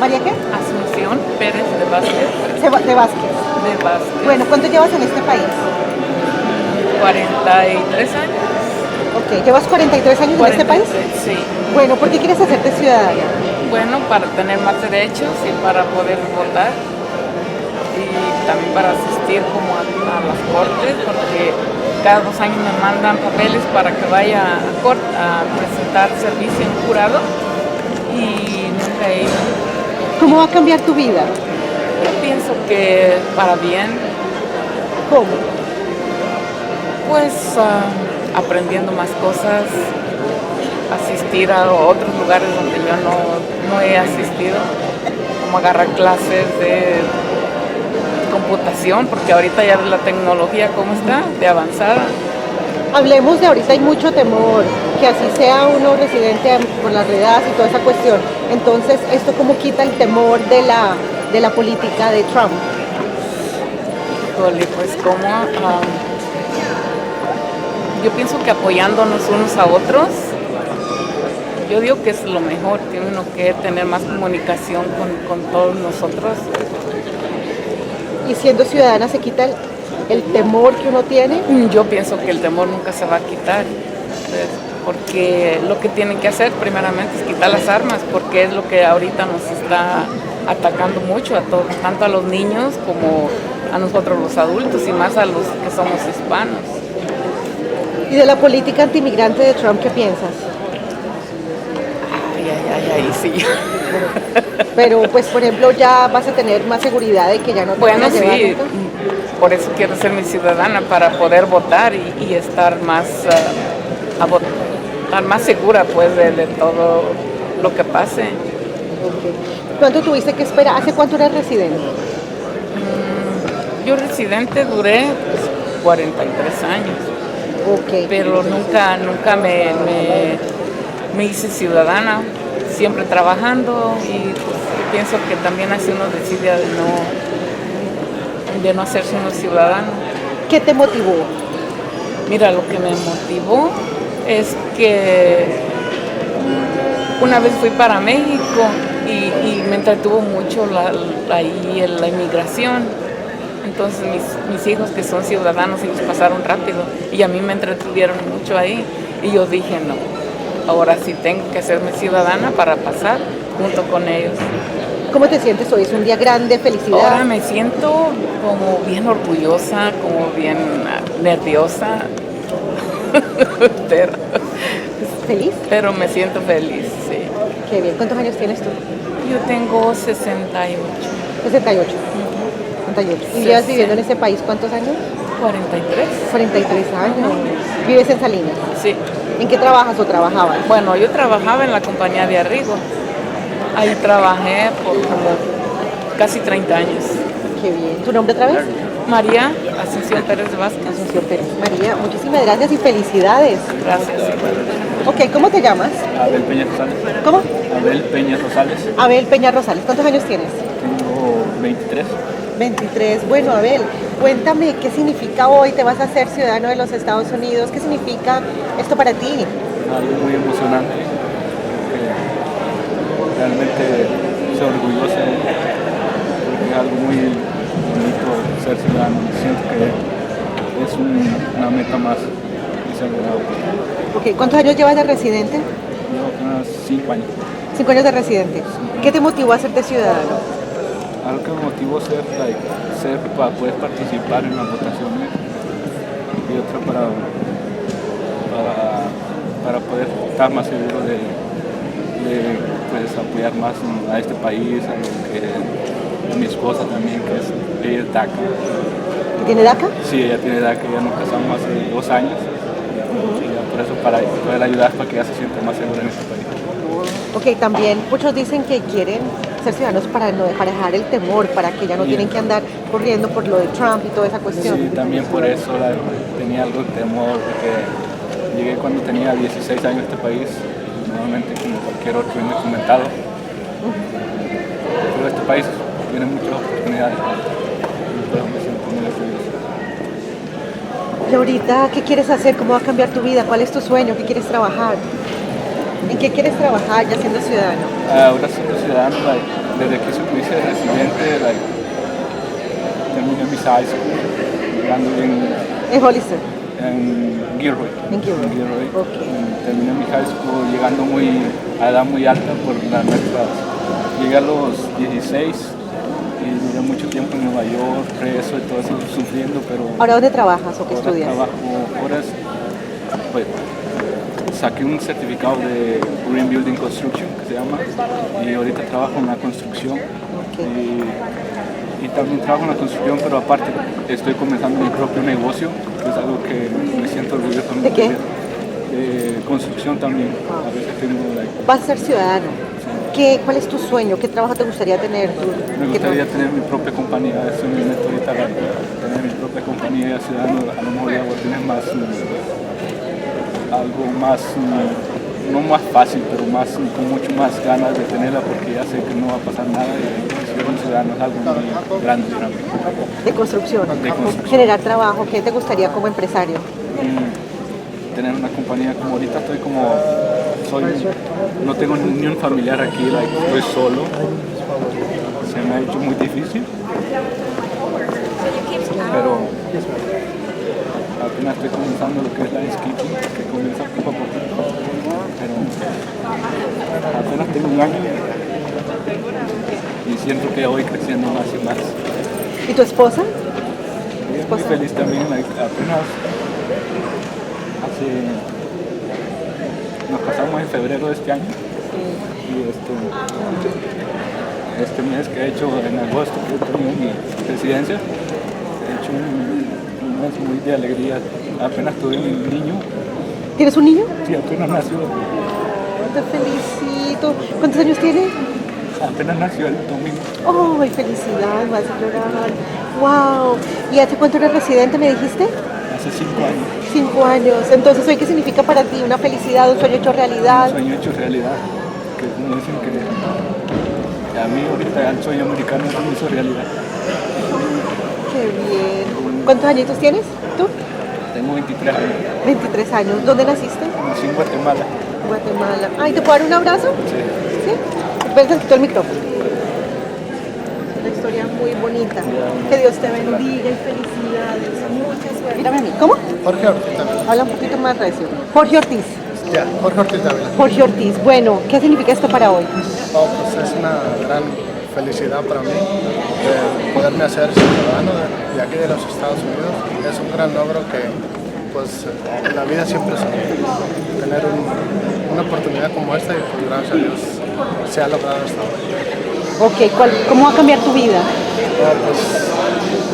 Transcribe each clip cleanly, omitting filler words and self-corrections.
¿María qué? Asunción Pérez de Vázquez. De Vázquez. De Vázquez. Bueno, ¿cuánto llevas en este país? 43 años. Ok, ¿llevas 43 años en este país? Sí. Bueno, ¿por qué quieres hacerte ciudadana? Bueno, para tener más derechos y para poder votar. Y también para asistir como a las cortes, porque cada 2 años me mandan papeles para que vaya a corte a presentar servicio en un jurado y nunca he ido. ¿Cómo va a cambiar tu vida? Yo pienso que para bien, ¿Cómo? pues aprendiendo más cosas, asistir a otros lugares donde yo no he asistido, como agarrar clases de computación, porque ahorita ya la tecnología cómo está, de avanzada. Hablemos de ahorita, hay mucho temor, que así sea uno residente por las redadas y toda esa cuestión. Entonces, ¿esto cómo quita el temor de la política de Trump? Híjole, pues como yo pienso que apoyándonos unos a otros, yo digo que es lo mejor, tiene uno que tener más comunicación con todos nosotros. Y siendo ciudadana se quita el temor que uno tiene. Yo pienso que el temor nunca se va a quitar, pues, porque lo que tienen que hacer primeramente es quitar las armas, porque es lo que ahorita nos está atacando mucho a todos, tanto a los niños como a nosotros los adultos y más a los que somos hispanos. ¿Y de la política antimigrante de Trump qué piensas? Ay, sí. Pero pues por ejemplo ya vas a tener más seguridad de que ya no te van a llevar sí, nunca. por eso quiero ser mi ciudadana, para poder votar y estar más, estar más segura pues de todo lo que pase. Okay. ¿Cuánto tuviste que esperar? ¿Hace cuánto eres residente? Yo residente duré pues, 43 años, Okay. pero nunca me hice ciudadana, siempre trabajando y pues, pienso que también así uno decide de no hacerse uno ciudadano. ¿Qué te motivó? Mira, lo que me motivó es que una vez fui para México y me entretuvo mucho ahí la inmigración. Entonces mis hijos que son ciudadanos, ellos pasaron rápido y a mí me entretuvieron mucho ahí. Y yo dije, no, ahora sí tengo que hacerme ciudadana para pasar junto con ellos. ¿Cómo te sientes hoy? ¿Es un día grande, felicidad? Ahora me siento como bien orgullosa, como bien nerviosa. ¿Feliz? Pero me siento feliz, sí. Qué bien. ¿Cuántos años tienes tú? Yo tengo 68. 68. 68. ¿Y Sí, llevas sí. viviendo en este país cuántos años? 43. 43 años. ¿Vives en Salinas? Sí. ¿En qué trabajas o trabajabas? Bueno, yo trabajaba en la compañía de Arrigo. Ahí trabajé por como casi 30 años. Qué bien. ¿Tu nombre otra vez? María Asunción Pérez de Vázquez. Asunción Pérez. María, muchísimas gracias y felicidades. Gracias. Ok, ¿cómo te llamas? Abel Peña Rosales. ¿Cómo? Abel Peña Rosales. Abel Peña Rosales. ¿Cuántos años tienes? Tengo 23. 23. Bueno, Abel, cuéntame qué significa hoy, te vas a hacer ciudadano de los Estados Unidos, ¿qué significa esto para ti? Algo muy emocionante. Realmente soy orgulloso porque es algo muy bonito ser ciudadano. Siento que es una meta más y ser logrado. Ok, ¿cuántos años llevas de residente? Llevo apenas 5 años. 5 años de residente. ¿Qué te motivó a hacerte ciudadano? Algo que me motivó ser para poder participar en las votaciones y otra para poder estar más seguro de pues, apoyar más a este país, a mi esposa también, que ella es DACA. ¿Tiene DACA? Sí, ella tiene DACA, ya nos casamos hace 2 años. Y ya por eso para poder ayudar para que ella se sienta más segura en este país. Ok, también muchos dicen que quieren ser ciudadanos para dejar el temor, para que ya no tienen que andar corriendo por lo de Trump y toda esa cuestión. Sí, también por eso tenía algo de temor, porque llegué cuando tenía 16 años a este país, normalmente como cualquier otro indocumentado. Pero este país tiene muchas oportunidades, entonces me siento muy orgulloso. Y ahorita, ¿qué quieres hacer? ¿Cómo va a cambiar tu vida? ¿Cuál es tu sueño? ¿Qué quieres trabajar? ¿En qué quieres trabajar ya siendo ciudadano? Ahora siendo ciudadano, desde que me hice residente, terminé mi high school, llegando ¿En Hollister? en Gilroy. En Gilroy. Okay. Terminé mi high school llegando a edad muy alta por las nuestras. Llegué a los 16 y duré mucho tiempo en Nueva York, preso y todo eso, sufriendo, pero... ¿Ahora dónde trabajas o qué estudias? Ahora pues, saqué un certificado de Green Building Construction, que se llama, y ahorita trabajo en la construcción. Okay. Y también trabajo en la construcción, pero aparte estoy comenzando mi propio negocio, que es algo que me siento orgulloso. ¿De qué? De construcción también. A veces tengo... ¿Vas a ser ciudadano? Sí. ¿Cuál es tu sueño? ¿Qué trabajo te gustaría tener? Me gustaría tener mi propia compañía, eso me meto ahorita, tener mi propia compañía ciudadano, a lo mejor ya voy a tener más, algo más, no más fácil, pero más, con mucho más ganas de tenerla, porque ya sé que no va a pasar nada y ser un ciudadano es algo muy grande para mí. ¿De construcción? De construcción. Generar trabajo, ¿qué te gustaría como empresario? Tener una compañía, como ahorita estoy no tengo ni un familiar aquí, estoy solo, se me ha hecho muy difícil, pero apenas estoy comenzando lo que es landscaping, que comienza poco a poquito, pero apenas tengo un año y siento que ya voy creciendo más y más. ¿Y tu esposa? Muy feliz también, apenas nos casamos en febrero de este año y este mes que he hecho en agosto, que terminé mi residencia, he hecho un mes muy de alegría. Apenas tuve un niño. ¿Tienes un niño? Sí, apenas nació. Te felicito. ¿Cuántos años tiene? Apenas nació el domingo. ¡Oh, felicidades! Vas a llorar. ¡Wow! ¿Y hace cuánto eres residente, me dijiste? Hace 5 años. 5 años. Entonces, ¿hoy qué significa para ti? ¿Una felicidad, un sueño hecho realidad? Un sueño hecho realidad. Que como dicen que a mí ahorita el sueño americano se me hizo realidad. ¡Qué bien! ¿Cuántos añitos tienes tú? Tengo 23 años. 23 años. ¿Dónde naciste? Nací en Guatemala. Guatemala. Ay, ¿te puedo dar un abrazo? Sí. ¿Sí? Ven, te quito el micrófono. Una historia muy bonita. Que Dios te bendiga y felicidades. Mucha suerte. Mírame a mí. ¿Cómo? Jorge Ortiz. Habla un poquito más recio. Jorge Ortiz. Ya, Jorge Ortiz Dávila. Jorge Ortiz. Bueno, ¿qué significa esto para hoy? Oh, pues es una gran felicidad para mí poderme hacer ciudadano de aquí de los Estados Unidos. Es un gran logro que pues en la vida siempre es tener una oportunidad como esta y pues, gracias a Dios se ha logrado hasta hoy. Ok, ¿cómo va a cambiar tu vida? Pues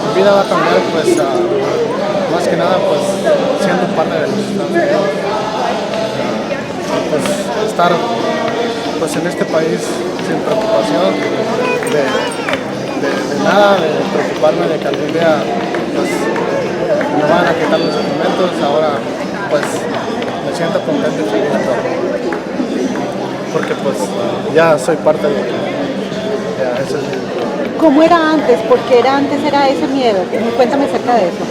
mi vida va a cambiar pues más que nada pues siendo parte de los Estados Unidos. Pues estar pues en este país sin preocupación de nada, de preocuparme de que algún día pues me van a quitar los documentos. Ahora pues me siento contento y feliz porque pues ya soy parte de eso. ¿Cómo era antes? Porque era ese miedo. Cuéntame acerca de eso.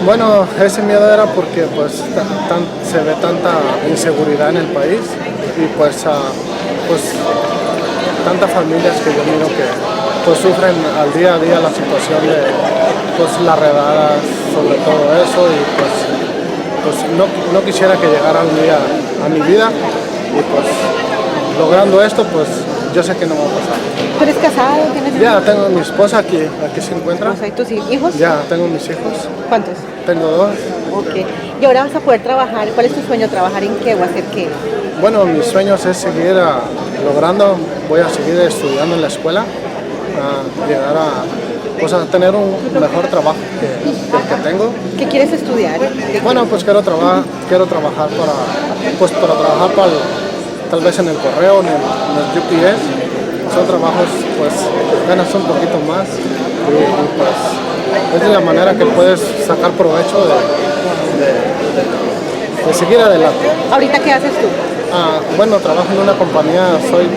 Bueno, ese miedo era porque pues se ve tanta inseguridad en el país y pues tantas familias que yo miro que pues sufren al día a día la situación de pues las redadas, sobre todo eso, y pues no quisiera que llegara un día a mi vida y pues logrando esto pues yo sé que no va a pasar. ¿Tú eres casado? ¿Tienes ya tengo a mi esposa aquí se encuentra. ¿Y tus hijos? Ya tengo mis hijos. ¿Cuántos? Tengo 2. Ok. ¿Y ahora vas a poder trabajar? ¿Cuál es tu sueño? ¿Trabajar en qué o hacer qué? Bueno, mis sueños es seguir logrando, voy a seguir estudiando en la escuela, llegar a tener un mejor trabajo que el que tengo. ¿Qué quieres estudiar? Bueno, pues quiero trabajar para tal vez en el correo, en el UPS. Son trabajos, pues ganas un poquito más y pues es de la manera que puedes sacar provecho de seguir adelante. ¿Ahorita qué haces tú? Bueno, trabajo en una compañía, soy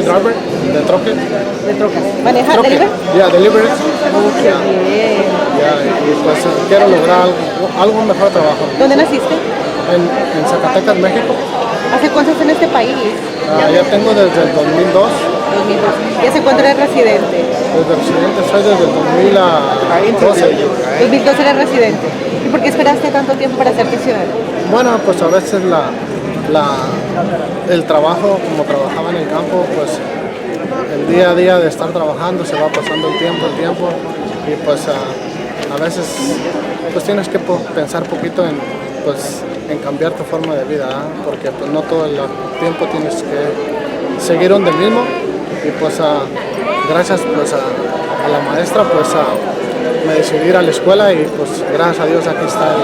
driver de troque. ¿De trocas? ¿Manejas delivery? Ya, delivery. Qué bien. Y pues quiero lograr algo mejor trabajo. ¿Dónde naciste? En Zacatecas, México. ¿Hace cuántos en este país? Ya tengo desde el 2002. ¿Y hace cuánto eres residente? Desde residente soy desde el 2012. 2012 eres residente. ¿Y por qué esperaste tanto tiempo para hacerte ciudadano? Bueno, pues a veces el trabajo, como trabajaba en el campo, pues el día a día de estar trabajando se va pasando el tiempo, y pues a veces pues tienes que pensar poquito en cambiar tu forma de vida, porque pues no todo el tiempo tienes que seguir donde mismo, y pues gracias pues a la maestra pues me decidí ir a la escuela, y pues gracias a Dios aquí está.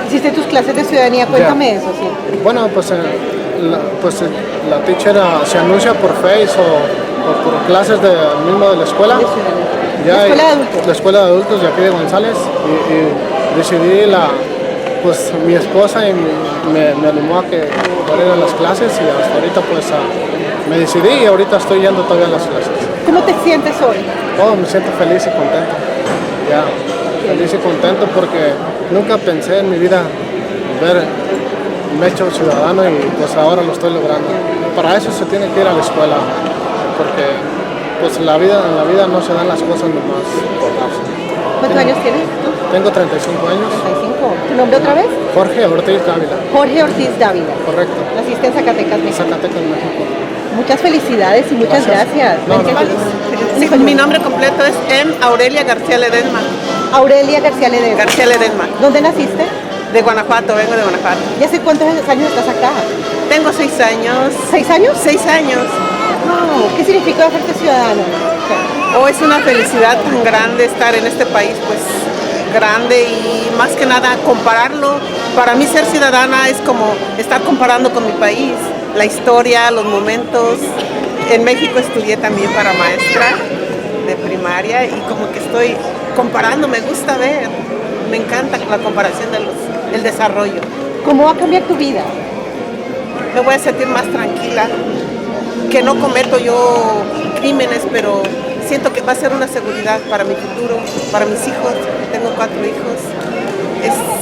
¿Hiciste tus clases de ciudadanía? Cuéntame eso, sí. Bueno, pues la teacher se anuncia por Face o por clases mismo de la escuela. ¿La escuela de adultos? La escuela de adultos de aquí de Gonzales, y decidí pues mi esposa me animó a que fuera a ir a las clases, y hasta ahorita pues me decidí, y ahorita estoy yendo todavía a las clases. ¿Cómo te sientes hoy? Oh, me siento feliz y contento. Ya, feliz y contento porque nunca pensé en mi vida me he hecho ciudadano, y pues ahora lo estoy logrando. Para eso se tiene que ir a la escuela, porque pues en la vida no se dan las cosas nomás por darse. ¿Cuántos años tienes? Tengo 35 años. 35. ¿Tu nombre otra vez? Jorge Ortiz Dávila. Jorge Ortiz Dávila. Correcto. Naciste en Zacatecas, México. Zacatecas, México. Muchas felicidades y muchas gracias. No, Ven, no, qué Sí, feliz. mi nombre completo es M. Aurelia García Ledesma. Aurelia García Ledesma. García Ledesma. ¿Dónde naciste? De Guanajuato, vengo de Guanajuato. ¿Y hace cuántos años estás acá? Tengo 6 años. ¿6 años? 6 años. Wow. ¿Qué significa hacerte ciudadano? Oh, es una felicidad tan grande estar en este país, pues grande, y más que nada compararlo. Para mí ser ciudadana es como estar comparando con mi país, la historia, los momentos. En México estudié también para maestra de primaria, y como que estoy comparando, me gusta ver, me encanta la comparación del desarrollo. ¿Cómo va a cambiar tu vida? Me voy a sentir más tranquila, que no cometo yo crímenes, pero siento que va a ser una seguridad para mi futuro, para mis hijos. Tengo 4 hijos.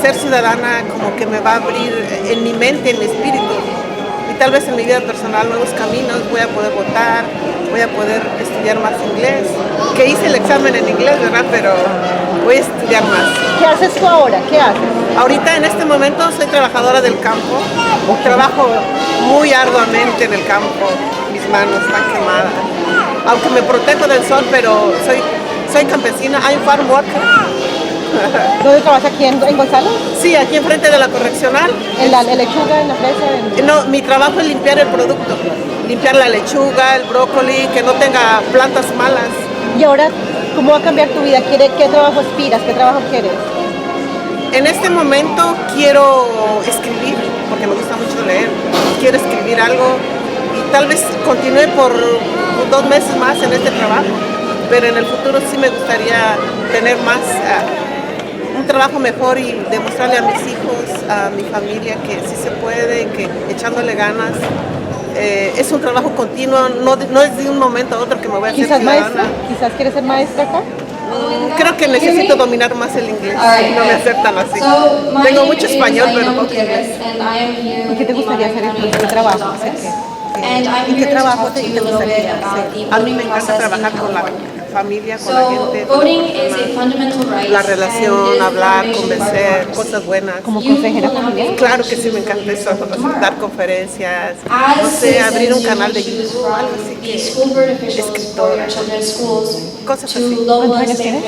Ser ciudadana como que me va a abrir en mi mente, en mi espíritu, y tal vez en mi vida personal nuevos caminos. Voy a poder votar, voy a poder estudiar más inglés, que hice el examen en inglés, ¿verdad? Pero voy a estudiar más. ¿Qué haces tú ahora? ¿Qué haces? Ahorita en este momento soy trabajadora del campo, trabajo muy arduamente en el campo, mis manos están quemadas, aunque me protejo del sol, pero soy campesina, I'm farm worker. ¿Dónde trabajas aquí en Gonzalo? Sí, aquí enfrente de la correccional. ¿En la lechuga, en la fresa? No, mi trabajo es limpiar el producto, limpiar la lechuga, el brócoli, que no tenga plantas malas. Y ahora, ¿cómo va a cambiar tu vida? ¿Qué trabajo aspiras? ¿Qué trabajo quieres? En este momento quiero escribir, porque me gusta mucho leer. Quiero escribir algo, y tal vez continúe por 2 meses más en este trabajo, pero en el futuro sí me gustaría tener más, un trabajo mejor, y demostrarle a mis hijos, a mi familia, que sí se puede, que echándole ganas. Es un trabajo continuo, no es de un momento a otro que me voy a hacer ¿Quizás ciudadana. maestra? ¿Quizás quieres ser maestra acá? Creo que necesito dominar más el inglés, no me aceptan así. Tengo mucho español, pero poco inglés. ¿Y qué te gustaría hacer en tu trabajo? ¿Hacer qué? ¿Y qué trabajo te gustaría hacer? A mí me encanta trabajar con la familia, con la gente, la relación, hablar, convencer, cosas buenas. ¿Como consejera familiar? Claro que sí, me encanta eso, dar conferencias, no sé, abrir un canal de YouTube, algo así, que escritora, cosas así. ¿Cuántos años tienes?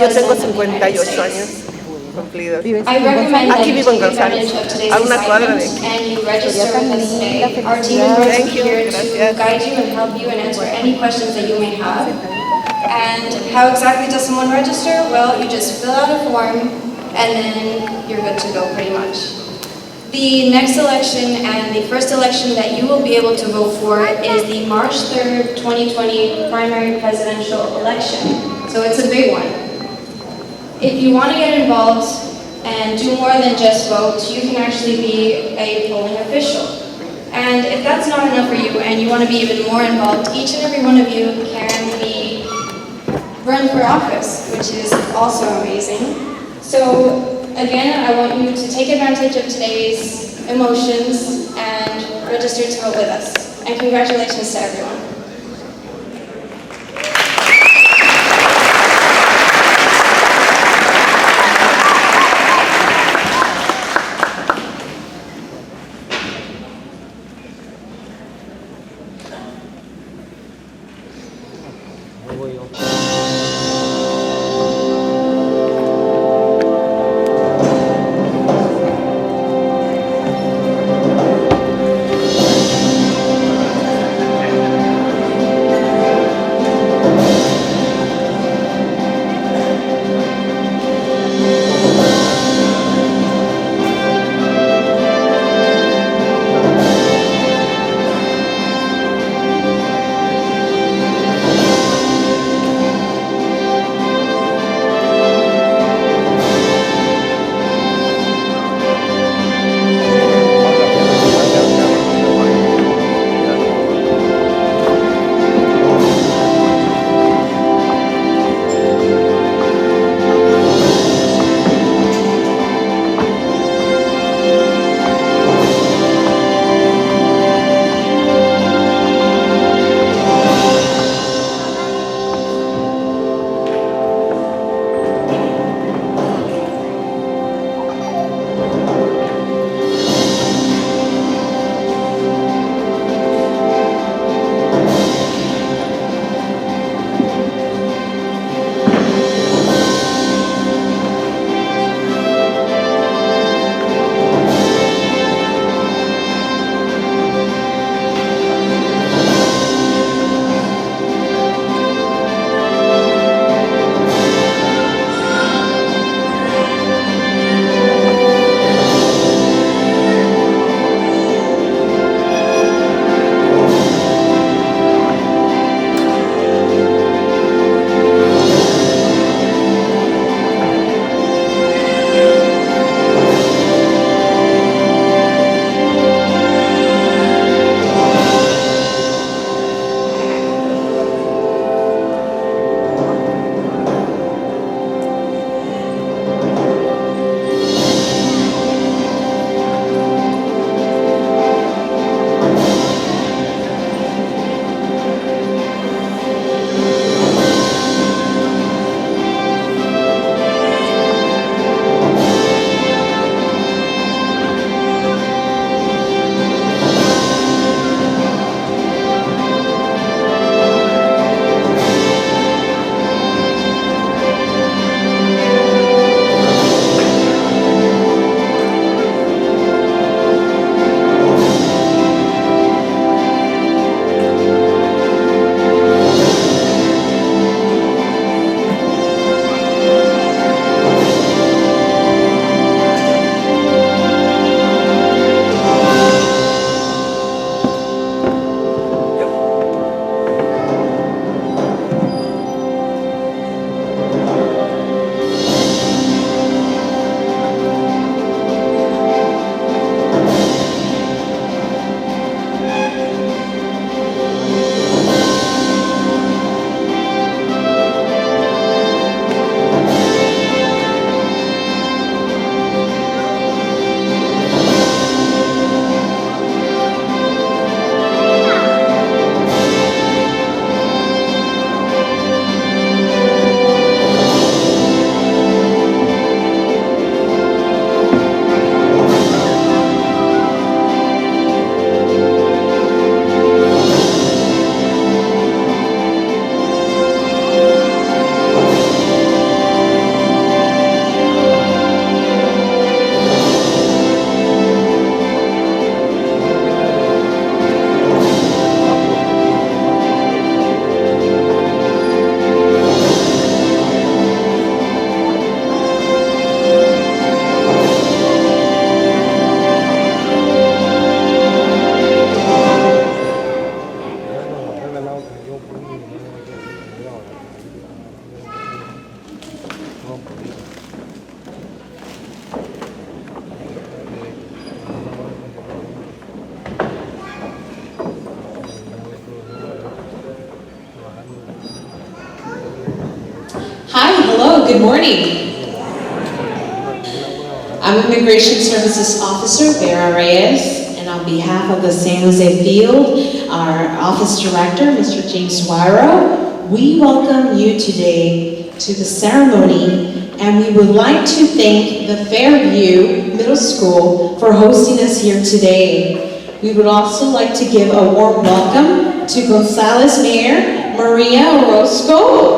Yo tengo 58 años cumplidos. ¿Vives en Gonzalo? Aquí vivo en Gonzales, a una cuadra de aquí. Sería tan linda, felicidad. Thank you, gracias. And how exactly does someone register? Well, you just fill out a form and then you're good to go pretty much. The next election and the first election that you will be able to vote for is the March 3rd, 2020 primary presidential election. So it's a big one. If you want to get involved and do more than just vote, you can actually be a polling official. And if that's not enough for you and you want to be even more involved, each and every one of you can be run for office, which is also amazing. So again, I want you to take advantage of today's emotions and register to vote with us. And congratulations to everyone. Good morning. I'm Immigration Services Officer Vera Reyes, and on behalf of the San Jose Field, our Office Director, Mr. James Wyrough, we welcome you today to the ceremony, and we would like to thank the Fairview Middle School for hosting us here today. We would also like to give a warm welcome to Gonzales Mayor Maria Orozco.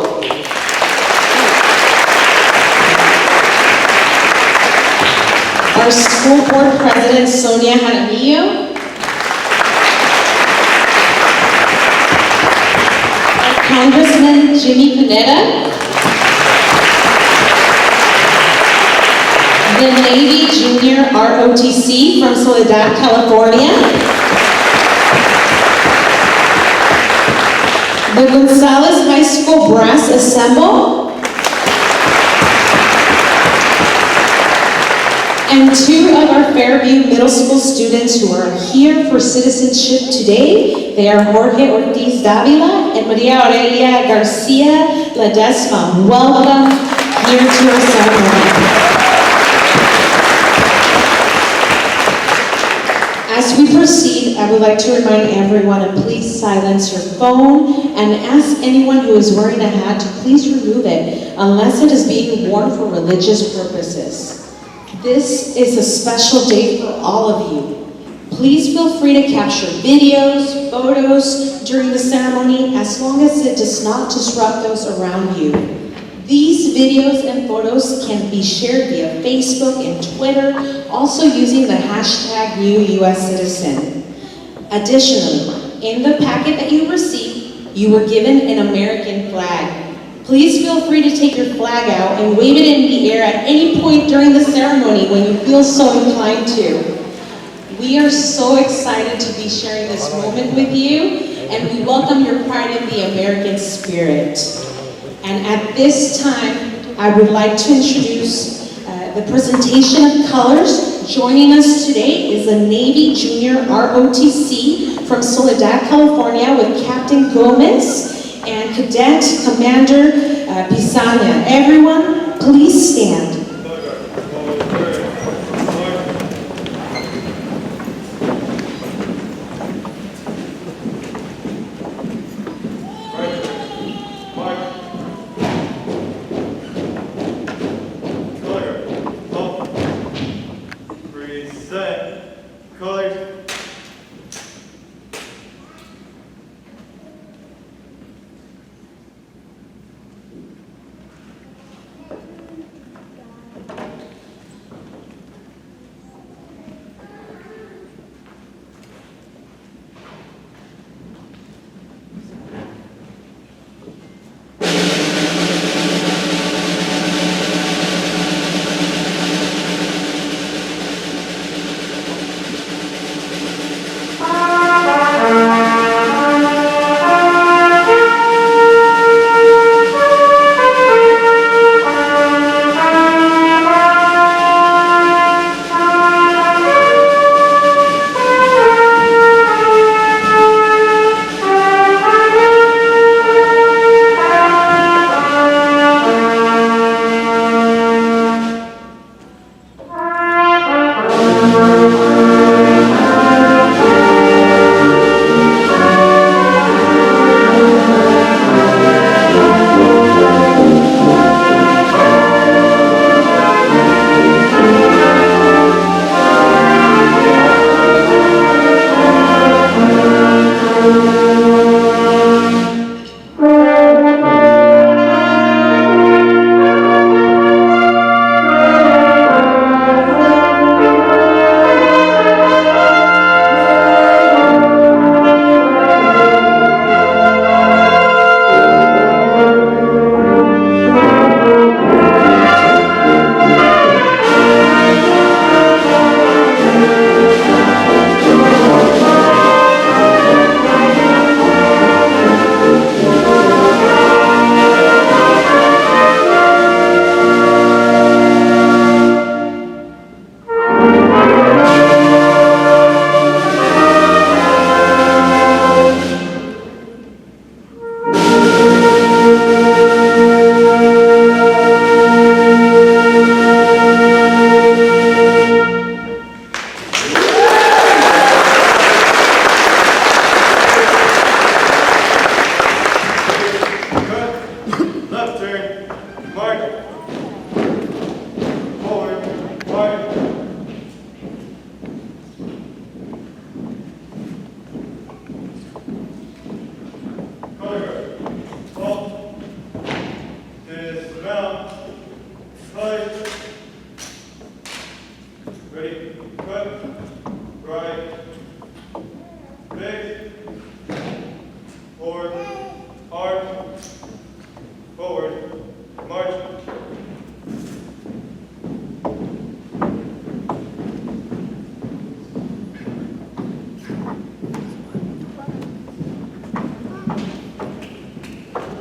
Our school board president, Sonia Jaramillo. Our Congressman Jimmy Panetta. The Navy Junior ROTC from Soledad, California. The Gonzales High School Brass Ensemble. And two of our Fairview Middle School students who are here for citizenship today. They are Jorge Ortiz Davila and Maria Aurelia Garcia Ledesma. Welcome here to our ceremony. As we proceed, I would like to remind everyone to please silence your phone and ask anyone who is wearing a hat to please remove it unless it is being worn for religious purposes. This is a special day for all of you. Please feel free to capture videos, photos during the ceremony as long as it does not disrupt those around you. These videos and photos can be shared via Facebook and Twitter, also using the hashtag #NewUSCitizen. Additionally, in the packet that you received, you were given an American flag. Please feel free to take your flag out and wave it in the air at any point during the ceremony when you feel so inclined to. We are so excited to be sharing this moment with you, and we welcome your pride in the American spirit. And at this time, I would like to introduce the presentation of colors. Joining us today is a Navy Junior ROTC from Soledad, California with Captain Gomez and Cadet Commander Pisana. Everyone, please stand.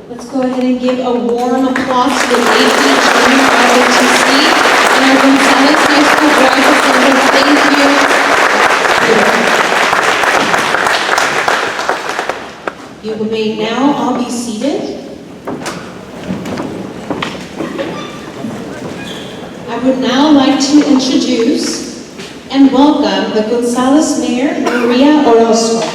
Let's go ahead and give a warm applause to the 18th Junior ROTC and our Gonzales High School Brass Ensemble. Thank you. You may now all be seated. I would now like to introduce and welcome the Gonzales Mayor, Maria Orozco.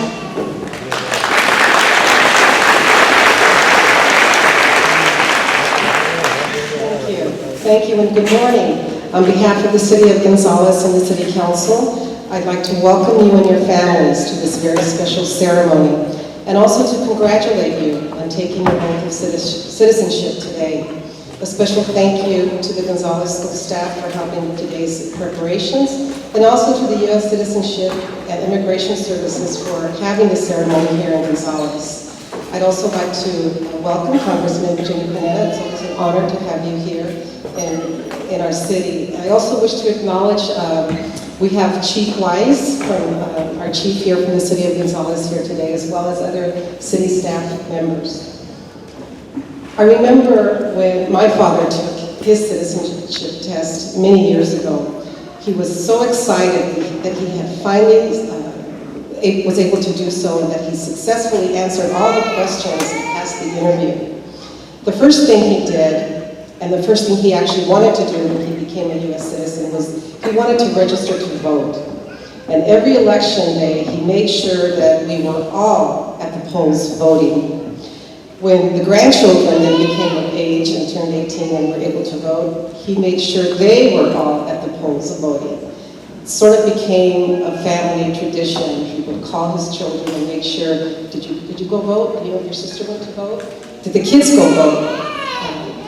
Thank you and good morning. On behalf of the City of Gonzales and the City Council, I'd like to welcome you and your families to this very special ceremony, and also to congratulate you on taking your oath of citizenship today. A special thank you to the Gonzales School staff for helping with today's preparations, and also to the U.S. Citizenship and Immigration Services for having the ceremony here in Gonzales. I'd also like to welcome Congressman Jimmy Panetta. It's always an honor to have you here in our city. I also wish to acknowledge we have Chief Wise, our chief here from the City of Gonzales here today, as well as other city staff members. I remember when my father took his citizenship test many years ago. He was so excited that he had finally was able to do so, and that he successfully answered all the questions and passed the interview. The first thing he did, and the first thing he actually wanted to do when he became a U.S. citizen, was he wanted to register to vote. And every election day, he made sure that we were all at the polls voting. When the grandchildren then became of age and turned 18 and were able to vote, he made sure they were all at the polls voting. It sort of became a family tradition. He would call his children and make sure, did you go vote? You and your sister went to vote? Did the kids go vote?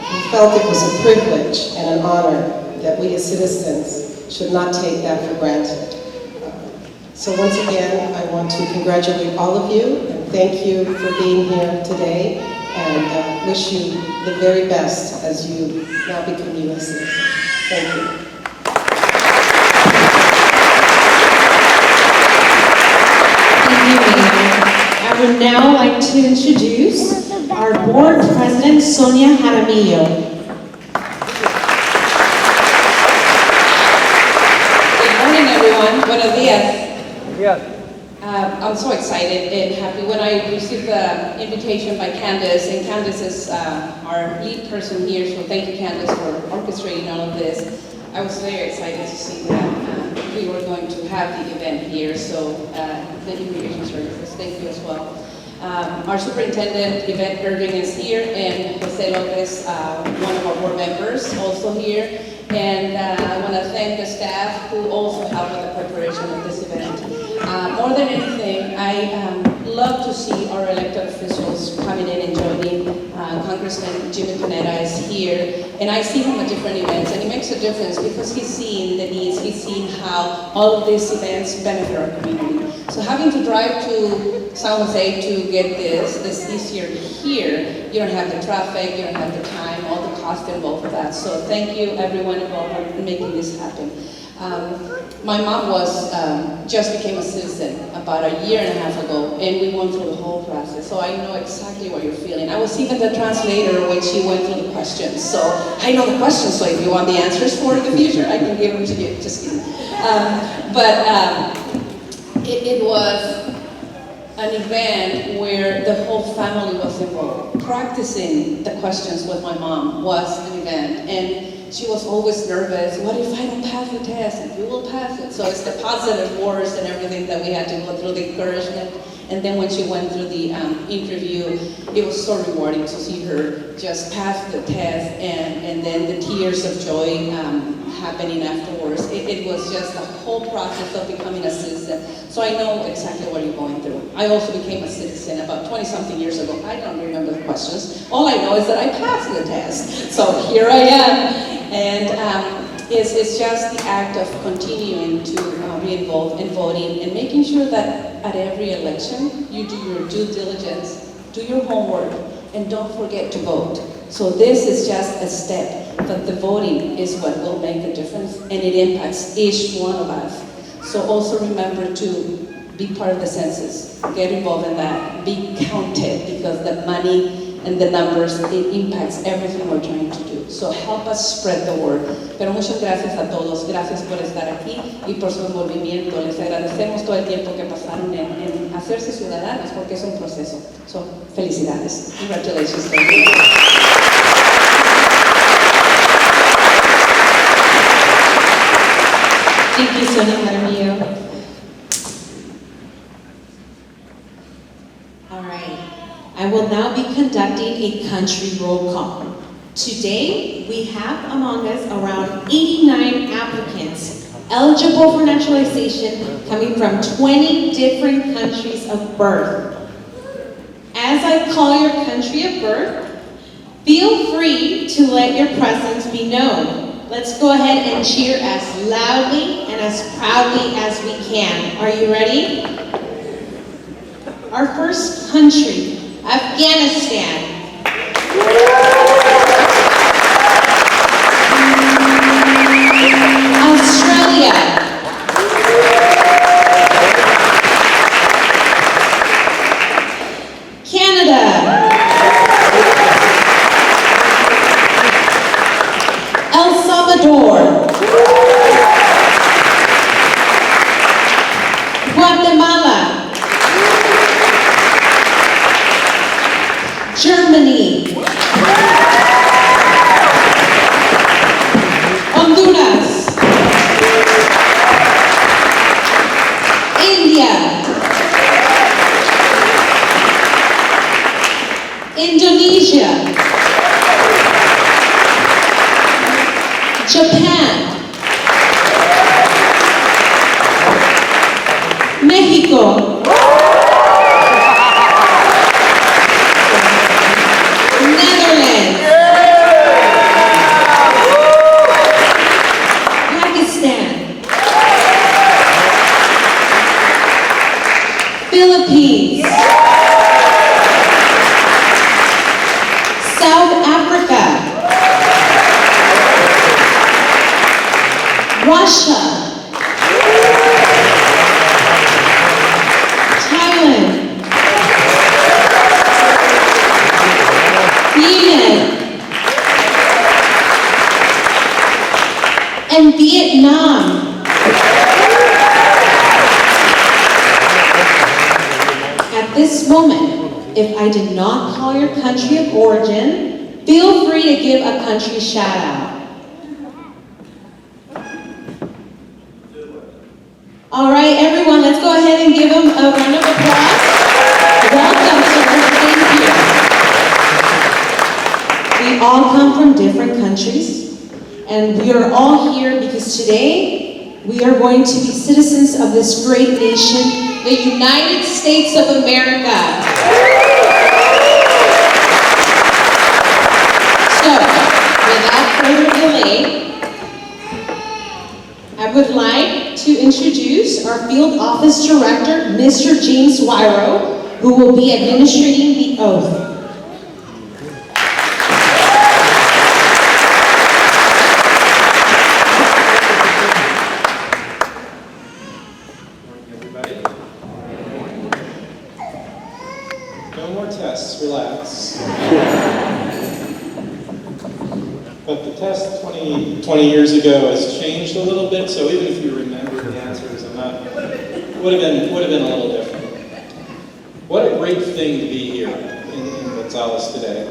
He felt it was a privilege and an honor that we as citizens should not take that for granted. So once again, I want to congratulate all of you and thank you for being here today, and wish you the very best as you now become U.S. citizens. Thank you. Thank you, Mayor. I would now like to introduce our board president, Sonia Jaramillo. Good morning, everyone. Buenos días. Yes. I'm so excited and happy when I received the invitation by Candace, and Candace is our lead person here, so thank you, Candace, for orchestrating all of this. I was very excited to see that we were going to have the event here, so the Immigration Services, thank you as well. Our superintendent, Yvette Irving, is here, and Jose Lopez, one of our board members, also here. And I want to thank the staff who also helped with the preparation of this event. More than anything, I love to see our elected officials coming in and joining. Congressman Jimmy Panetta is here, and I see him at different events, and it makes a difference because he's seeing the needs, he's seeing how all of these events benefit our community. So having to drive to San Jose to get this easier here, you don't have the traffic, you don't have the time, all the cost involved with that. So thank you everyone involved in making this happen. My mom just became a citizen about a year and a half ago, and we went through the whole process, so I know exactly what you're feeling. I was even the translator when she went through the questions, so I know the questions, so if you want the answers for the future, I can give them to you, just kidding. It was an event where the whole family was involved. Practicing the questions with my mom was an event, and she was always nervous. What if I don't pass the test? And you will pass it. So it's the positive words and everything that we had to go through, the encouragement. And then when she went through the interview, it was so rewarding to see her just pass the test, and then the tears of joy happening afterwards. It was just the whole process of becoming a citizen. So I know exactly what you're going through. I also became a citizen about 20-something years ago. I don't remember the questions. All I know is that I passed the test. So here I am. And it's just the act of continuing to be involved in voting and making sure that at every election you do your due diligence, do your homework, and don't forget to vote. So this is just a step, but the voting is what will make the difference, and it impacts each one of us. So also remember to be part of the census, get involved in that, be counted, because the money and the numbers, it impacts everything we're trying to do. So help us spread the word. Pero muchas gracias a todos, gracias por estar aquí y por su envolvimiento. Les agradecemos todo el tiempo que pasaron en hacerse ciudadanos, porque es un proceso. So, felicidades. Congratulations. Thank you, Sonia Jaramillo. All right, I will now be conducting a country roll call. Today, we have among us around 89 applicants eligible for naturalization coming from 20 different countries of birth. As I call your country of birth, feel free to let your presence be known. Let's go ahead and cheer as loudly and as proudly as we can. Are you ready? Our first country, Afghanistan. Australia. Canada. El Salvador. Guatemala. Germany. Honduras. India. Indonesia. Japan. Mexico. Netherlands. Pakistan. Philippines. South Africa. Russia. Thailand. Yemen. And Vietnam. At this moment, if I did not call your country of origin, feel free to give a country shout out. All right, everyone, let's go ahead and give them a round of applause. Welcome to our here. We all come from different countries, and we are all here because today we are going to be citizens of this great nation, the United States of America. So, without further delay, I would like to introduce our Field Office Director, Mr. James Wyrough, who will be administering the oath. No more tests, relax. But the test 20 years ago has changed a little bit, so even if you remember the answers, would have been a little different. What a great thing to be here in Gonzales today.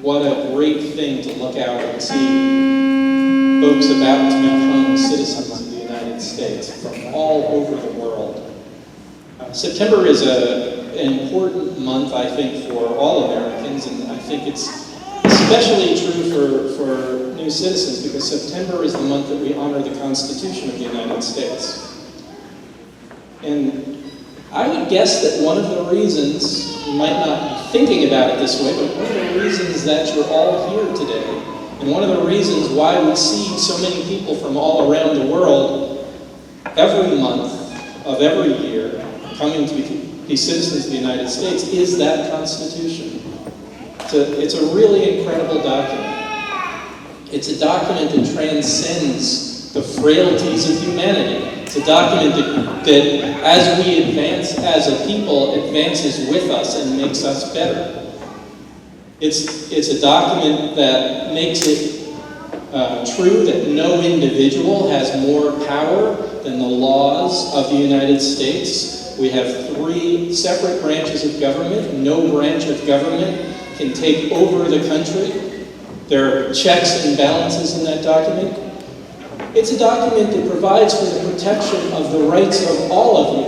What a great thing to look out and see folks about to become citizens of the United States from all over the world. September is an important month, I think, for all Americans, and I think it's especially true for new citizens because September is the month that we honor the Constitution of the United States. And I would guess that one of the reasons, you might not be thinking about it this way, but one of the reasons that you're all here today, and one of the reasons why we see so many people from all around the world every month of every year coming to be citizens of the United States is that Constitution. It's a really incredible document. It's a document that transcends the frailties of humanity. It's a document that as we advance as a people, advances with us and makes us better. It's a document that makes it true that no individual has more power than the laws of the United States. We have 3 separate branches of government. No branch of government can take over the country. There are checks and balances in that document. It's a document that provides for the protection of the rights of all of you.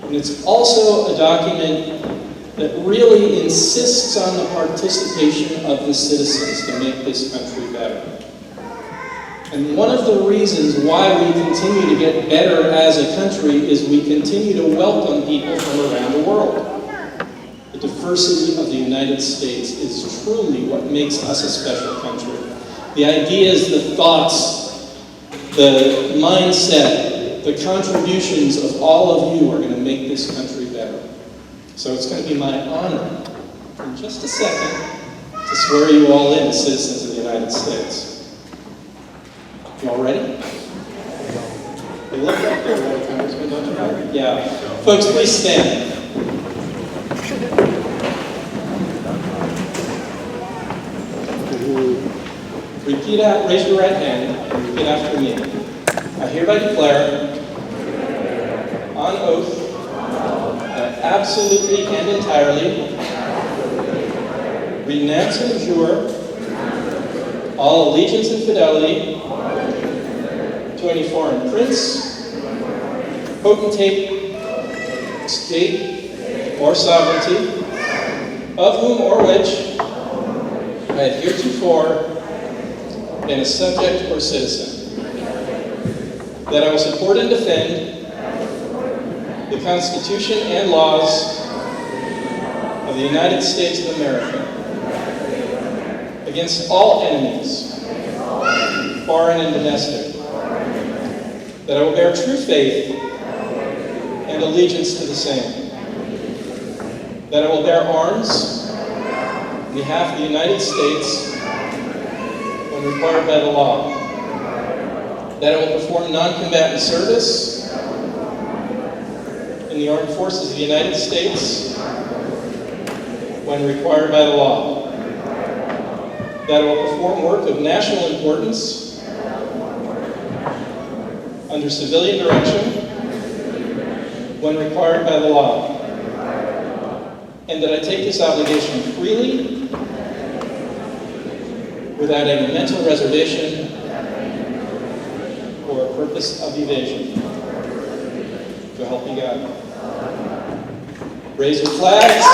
And it's also a document that really insists on the participation of the citizens to make this country better. And one of the reasons why we continue to get better as a country is we continue to welcome people from around the world. The diversity of the United States is truly what makes us a special country. The ideas, the thoughts, the mindset, the contributions of all of you are going to make this country better. So it's going to be my honor, in just a second, to swear you all in as citizens of the United States. You all ready? You look like you're ready, Congressman, don't you know? Yeah. Folks, please stand. Raise your right hand and repeat after me. I hereby declare, on oath, that absolutely and entirely renounce and abjure all allegiance and fidelity to any foreign prince, potentate, state, or sovereignty, of whom or which I have heretofore been a subject or citizen, that I will support and defend the Constitution and laws of the United States of America against all enemies, foreign and domestic, that I will bear true faith and allegiance to the same, that I will bear arms on behalf of the United States when required by the law, that I will perform non-combatant service in the armed forces of the United States when required by the law, that I will perform work of national importance under civilian direction when required by the law, and that I take this obligation freely without any mental reservation or a purpose of evasion. So help me God. Raise your flags.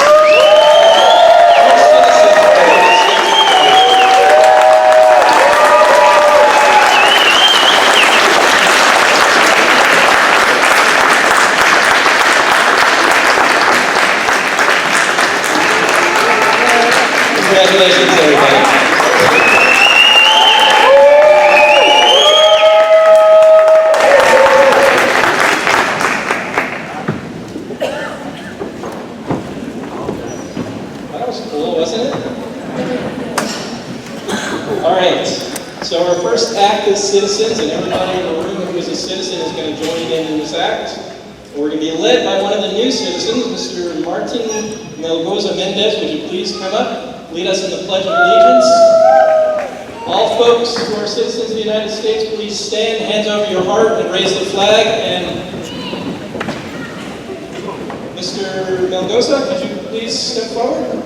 Congratulations, everybody. That was cool, wasn't it? All right. So our first act as citizens, and everybody in the room who is a citizen is going to join in this act. We're going to be led by one of the new citizens, Mr. Martin Melgoza Mendez. Would you please come up? Lead us in the Pledge of Allegiance. All folks who are citizens of the United States, please stand, hands over your heart, and raise the flag. And Mr. Melgoza, could you please step forward?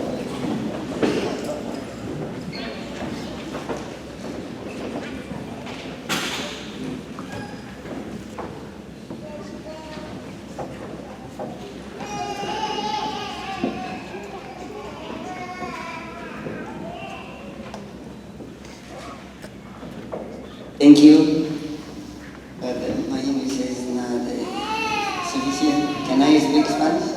Thank you. But my English is not sufficient. Can I speak Spanish?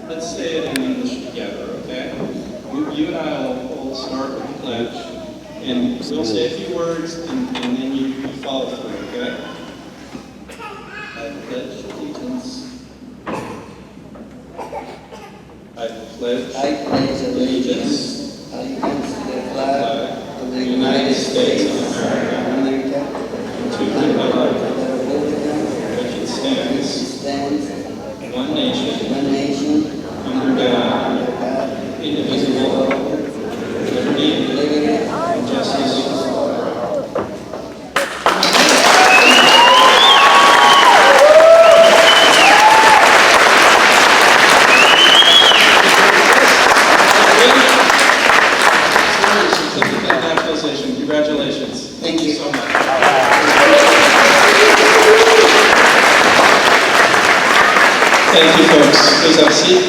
Let's say it in English together, okay? You and I will start with the pledge, and we'll say a few words, and then you follow through, okay? I pledge allegiance. I pledge allegiance to the flag of the United States of America, to the republic which it stands, one nation, under God, indivisible, Thank you so much. Thank you, folks. Please have a seat.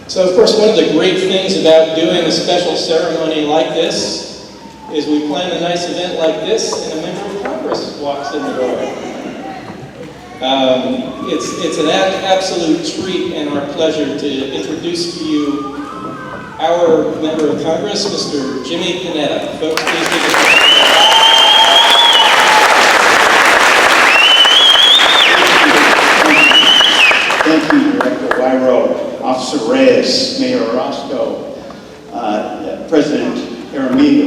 So, of course, one of the great things about doing a special ceremony like this is we plan a nice event like this and a member of Congress walks in the door. It's an absolute treat and our pleasure to introduce to you our member of Congress, Mr. Jimmy Panetta. Folks, please give it a Thank you, Director Wyrough, Officer Reyes, Mayor Orozco, President Jaramillo.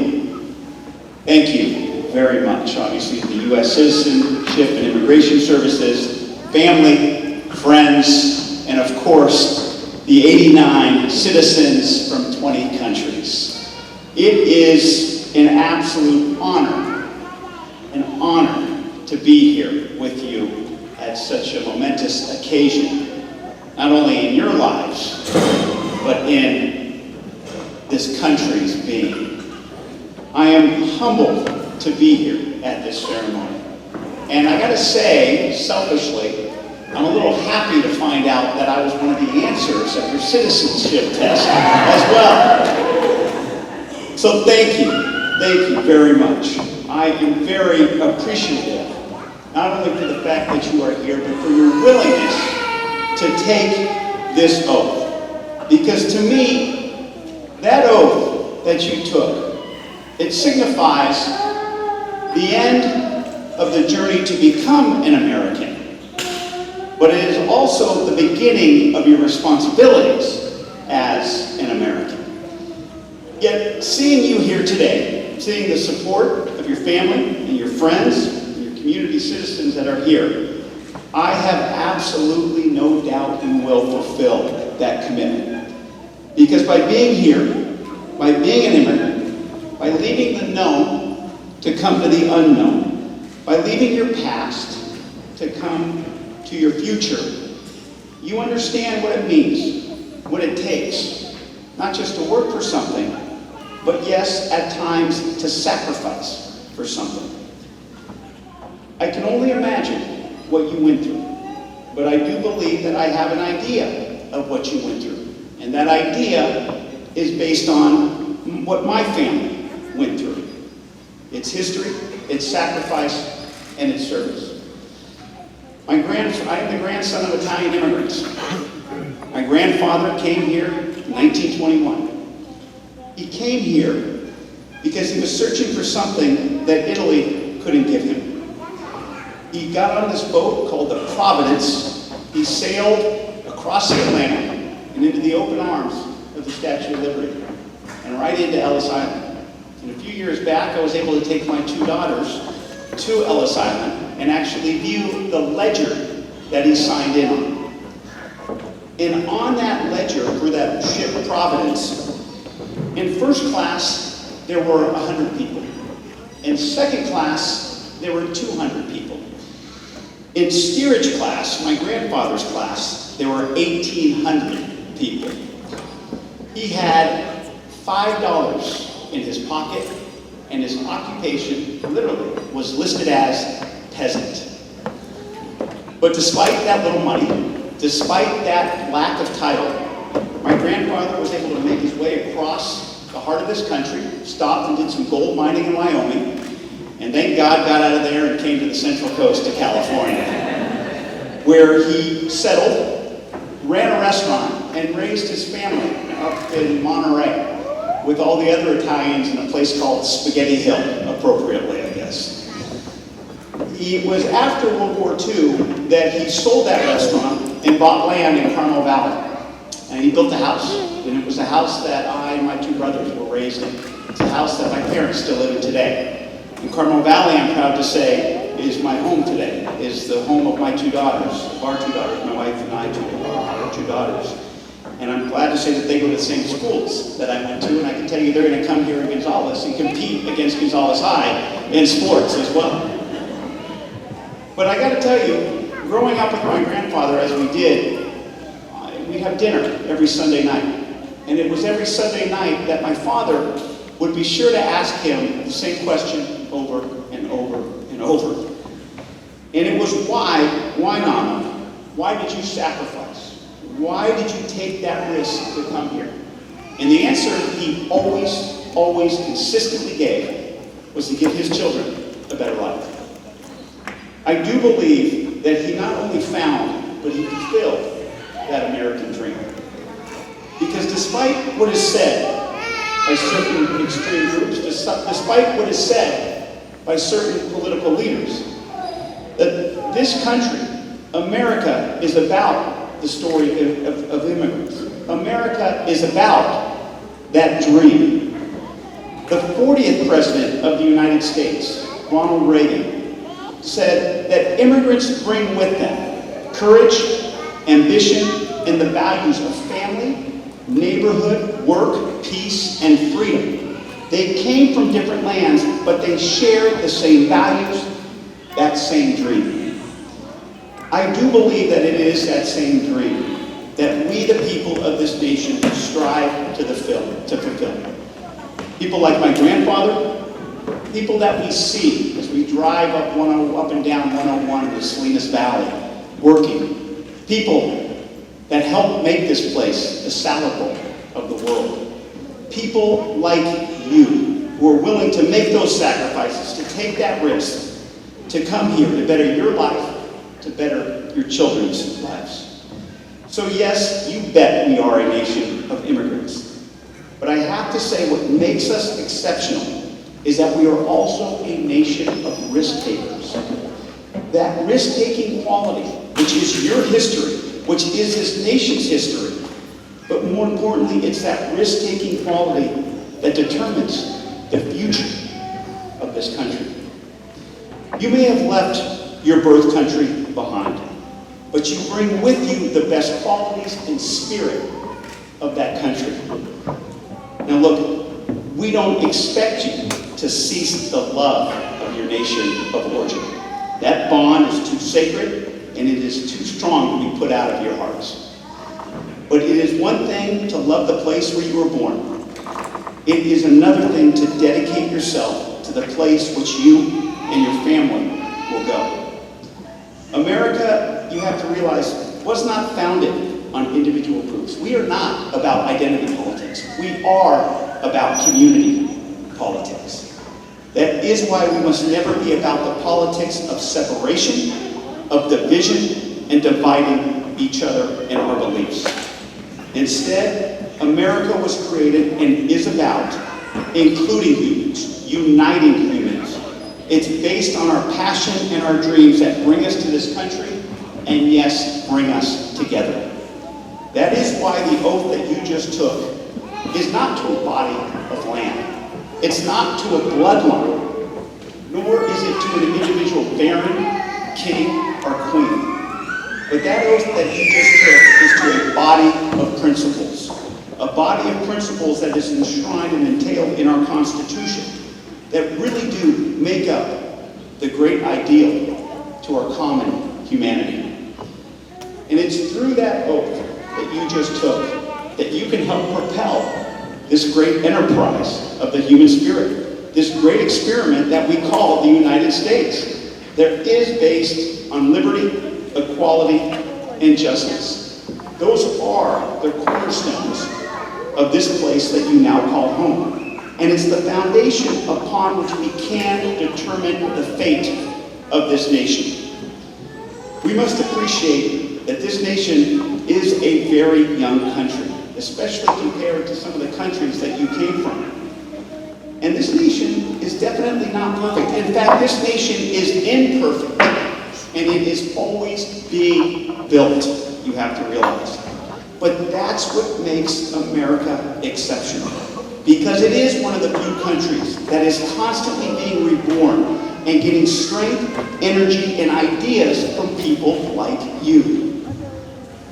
Thank you very much. Obviously, the U.S. Citizenship and Immigration Services, family, friends, and of course, the 89 citizens from 20 countries. It is an absolute honor to be here with you at such a momentous occasion, not only in your lives, but in this country's being. I am humbled to be here at this ceremony. And I gotta say, selfishly, I'm a little happy to find out that I was one of the answers of your citizenship test as well. So thank you very much. I am very appreciative, not only for the fact that you are here, but for your willingness to take this oath. Because to me, that oath that you took, it signifies the end of the journey to become an American, but it is also the beginning of your responsibilities as an American. Yet, seeing you here today, seeing the support of your family and your friends, and your community citizens that are here, I have absolutely no doubt you will fulfill that commitment. Because by being here, by being an immigrant, by leaving the known to come to the unknown, by leaving your past to come to your future, you understand what it means, what it takes, not just to work for something, but yes, at times to sacrifice for something. I can only imagine what you went through, but I do believe that I have an idea of what you went through, and that idea is based on what my family went through. Its history, its sacrifice, and its service. I am the grandson of Italian immigrants. My grandfather came here in 1921. He came here because he was searching for something that Italy couldn't give him. He got on this boat called the Providence. He sailed across the Atlantic and into the open arms of the Statue of Liberty and right into Ellis Island. And a few years back, I was able to take my two daughters to Ellis Island and actually view the ledger that he signed in on. And on that ledger for that ship Providence, in first class, there were 100 people. In second class, there were 200 people. In steerage class, my grandfather's class, there were 1,800 people. He had $5 in his pocket, and his occupation, literally, was listed as peasant. But despite that little money, despite that lack of title, my grandfather was able to make his way across the heart of this country, stopped and did some gold mining in Wyoming, and thank God got out of there and came to the Central Coast of California, where he settled, ran a restaurant, and raised his family up in Monterey with all the other Italians in a place called Spaghetti Hill, appropriately, I guess. It was after World War II that he sold that restaurant and bought land in Carmel Valley. And he built a house, and it was a house that I and my two brothers were raised in. It's a house that my parents still live in today. And Carmel Valley, I'm proud to say, is my home today, is the home of my two daughters, of our two daughters, my wife and I, our two daughters. And I'm glad to say that they go to the same schools that I went to, and I can tell you they're going to come here in Gonzales and compete against Gonzales High in sports as well. But I got to tell you, growing up with my grandfather, as we did, we'd have dinner every Sunday night. And it was every Sunday night that my father would be sure to ask him the same question over and over and over. And it was why Nana? Why did you sacrifice? Why did you take that risk to come here? And the answer he always consistently gave was to give his children a better life. I do believe that he not only found, but he fulfilled that American dream. Because despite what is said by certain extreme groups, despite what is said by certain political leaders, that this country, America, is about the story of immigrants. America is about that dream. The 40th President of the United States, Ronald Reagan, said that immigrants bring with them courage, ambition, and the values of family, neighborhood, work, peace, and freedom. They came from different lands, but they shared the same values, that same dream. I do believe that it is that same dream that we, the people of this nation, strive to fulfill. People like my grandfather, people that we see as we drive up and down 101 in the Salinas Valley, working. People that help make this place the salad bowl of the world. People like you who are willing to make those sacrifices, to take that risk, to come here to better your life, to better your children's lives. So yes, you bet we are a nation of immigrants. But I have to say what makes us exceptional is that we are also a nation of risk takers. That risk-taking quality, which is your history, which is this nation's history, but more importantly, it's that risk-taking quality that determines the future of this country. You may have left your birth country behind, but you bring with you the best qualities and spirit of that country. Now look, we don't expect you to cease the love of your nation of origin. That bond is too sacred and it is too strong to be put out of your hearts. But it is one thing to love the place where you were born. It is another thing to dedicate yourself to the place which you and your family will go. America, you have to realize, was not founded on individual groups. We are not about identity politics. We are about community politics. That is why we must never be about the politics of separation, of division, and dividing each other and our beliefs. Instead, America was created and is about including humans, uniting humans. It's based on our passion and our dreams that bring us to this country, and yes, bring us together. That is why the oath that you just took is not to a body of land. It's not to a bloodline, nor is it to an individual baron, king, or queen. But that oath that you just took is to a body of principles. A body of principles that is enshrined and entailed in our Constitution that really do make up the great ideal to our common humanity. And it's through that oath that you just took that you can help propel this great enterprise of the human spirit, this great experiment that we call the United States, that is based on liberty, equality, and justice. Those are the cornerstones of this place that you now call home. And it's the foundation upon which we can determine the fate of this nation. We must appreciate that this nation is a very young country, especially compared to some of the countries that you came from. And this nation is definitely not perfect. In fact, this nation is imperfect, and it is always being built, you have to realize. But that's what makes America exceptional, because it is one of the few countries that is constantly being reborn and getting strength, energy, and ideas from people like you.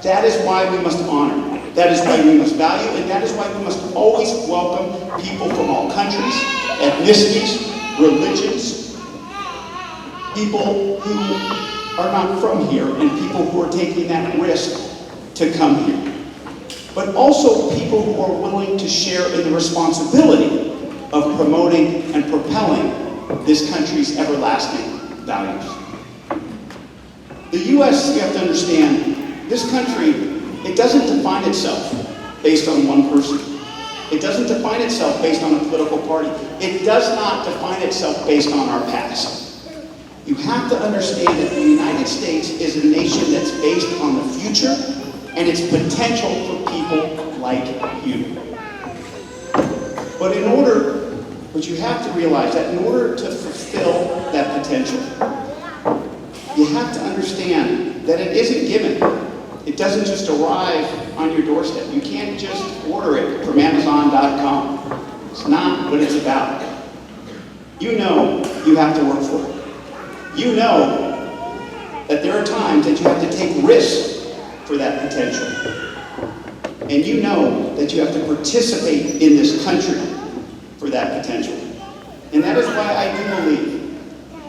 That is why we must honor. That is why we must value, and that is why we must always welcome people from all countries, ethnicities, religions, people who are not from here and people who are taking that risk to come here, but also people who are willing to share in the responsibility of promoting and propelling this country's everlasting values. The U.S., you have to understand, this country, it doesn't define itself based on one person. It doesn't define itself based on a political party. It does not define itself based on our past. You have to understand that the United States is a nation that's based on the future and its potential for people like you. But you have to realize that in order to fulfill that potential, you have to understand that it isn't given. It doesn't just arrive on your doorstep. You can't just order it from Amazon.com. It's not what it's about. You know you have to work for it. You know that there are times that you have to take risks for that potential. And you know that you have to participate in this country for that potential. And that is why I do believe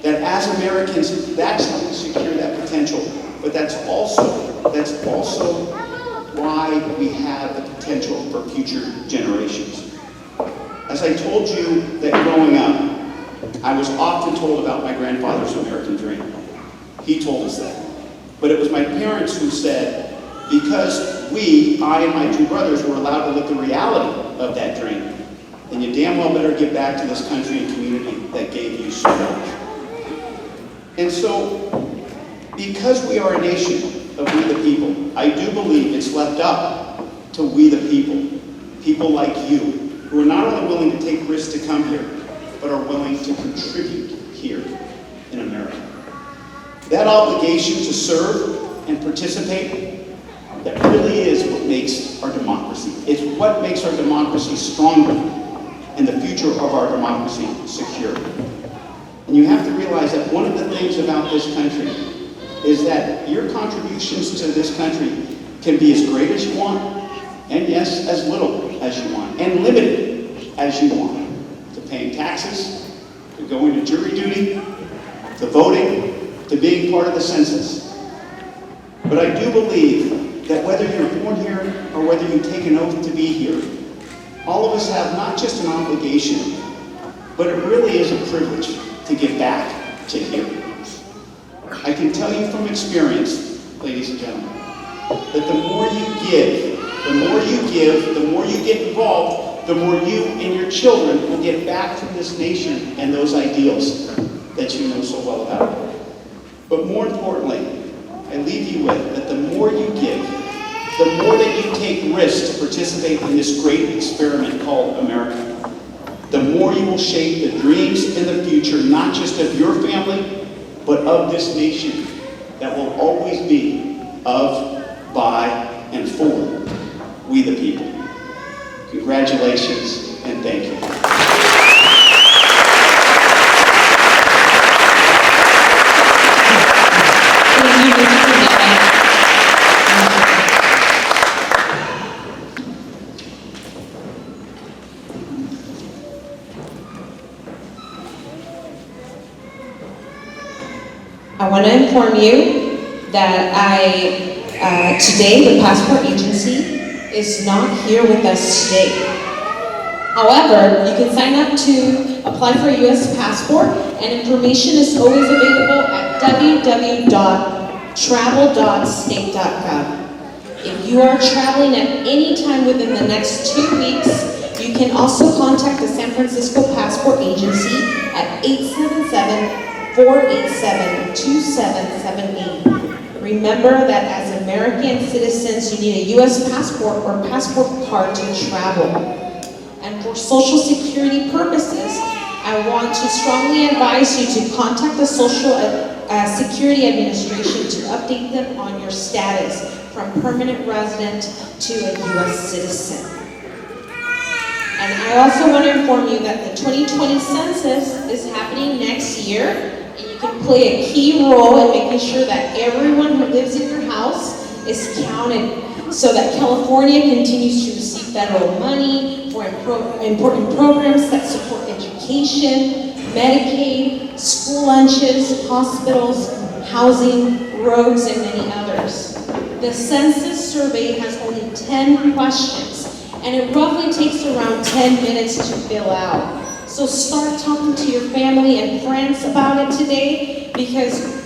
that as Americans, that's how we secure that potential. But that's also why we have the potential for future generations. As I told you that growing up, I was often told about my grandfather's American dream. He told us that. But it was my parents who said, because I and my two brothers were allowed to live the reality of that dream, then you damn well better get back to this country and community that gave you so much. And so, because we are a nation of we the people, I do believe it's left up to we the people like you, who are not only willing to take risks to come here, but are willing to contribute here in America. That obligation to serve and participate, that really is what makes our democracy. It's what makes our democracy stronger and the future of our democracy secure. And you have to realize that one of the things about this country is that your contributions to this country can be as great as you want, and yes, as little as you want, and limited as you want. To paying taxes, to going to jury duty, to voting, to being part of the census. But I do believe that whether you're born here or whether you take an oath to be here, all of us have not just an obligation, but it really is a privilege to give back to here. I can tell you from experience, ladies and gentlemen, that the more you give, the more you get involved, the more you and your children will get back from this nation and those ideals that you know so well about. But more importantly, I leave you with that the more you give, the more that you take risks to participate in this great experiment called America, the more you will shape the dreams in the future, not just of your family, but of this nation that will always be of, by, and for we the people. Congratulations and thank you. I want to inform you that today the passport agency is not here with us today. However, you can sign up to apply for a U.S. passport, and information is always available at www.travel.state.gov. If you are traveling at any time within the next 2 weeks, you can also contact the San Francisco Passport Agency at 877-487-2778. Remember that as American citizens, you need a U.S. passport or passport card to travel. And for Social Security purposes, I want to strongly advise you to contact the Social Security Administration to update them on your status from permanent resident to a U.S. citizen. And I also want to inform you that the 2020 census is happening next year, and you can play a key role in making sure that everyone who lives in your house is counted, so that California continues to receive federal money for important programs that support education, Medicaid, school lunches, hospitals, housing, roads, and many others. The census survey has only 10 questions, and it roughly takes around 10 minutes to fill out. So start talking to your family and friends about it today, because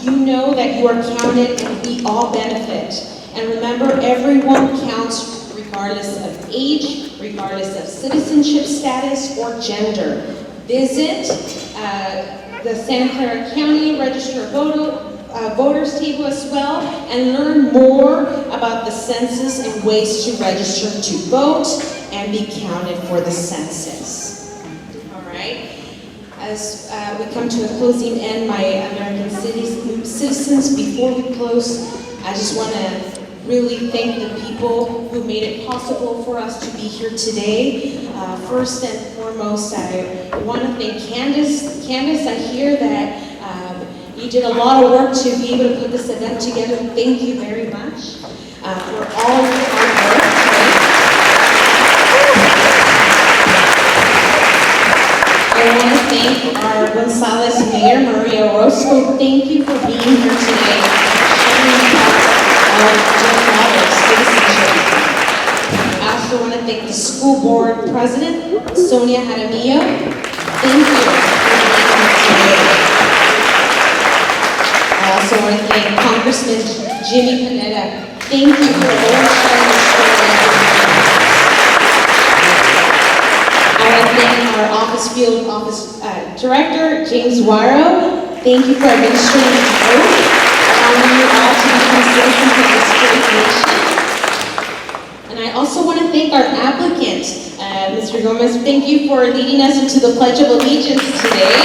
you know that you are counted and we all benefit. And remember, everyone counts regardless of age, regardless of citizenship status or gender. Visit the Santa Clara County Register of Voters table as well, and learn more about the census and ways to register to vote and be counted for the census. All right. As we come to a closing end, my American citizens, before we close, I just want to really thank the people who made it possible for us to be here today. First and foremost, I want to thank Candace. Candace, I hear that you did a lot of work to be able to put this event together. Thank you very much for all of your hard work today. I want to thank our Gonzales Mayor, Maria Orozco. Thank you for being here today, sharing about our citizenship. I also want to thank the school board president, Sonia Jaramillo. Thank you for being here today. I also want to thank Congressman Jimmy Panetta. Thank you for always sharing your story. I want to thank our field office director, James Wyrough. Thank you for administering the oath, allowing you all to become citizens of this great nation. And I also want to thank our applicant, Mr. Gomez. Thank you for leading us into the Pledge of Allegiance today.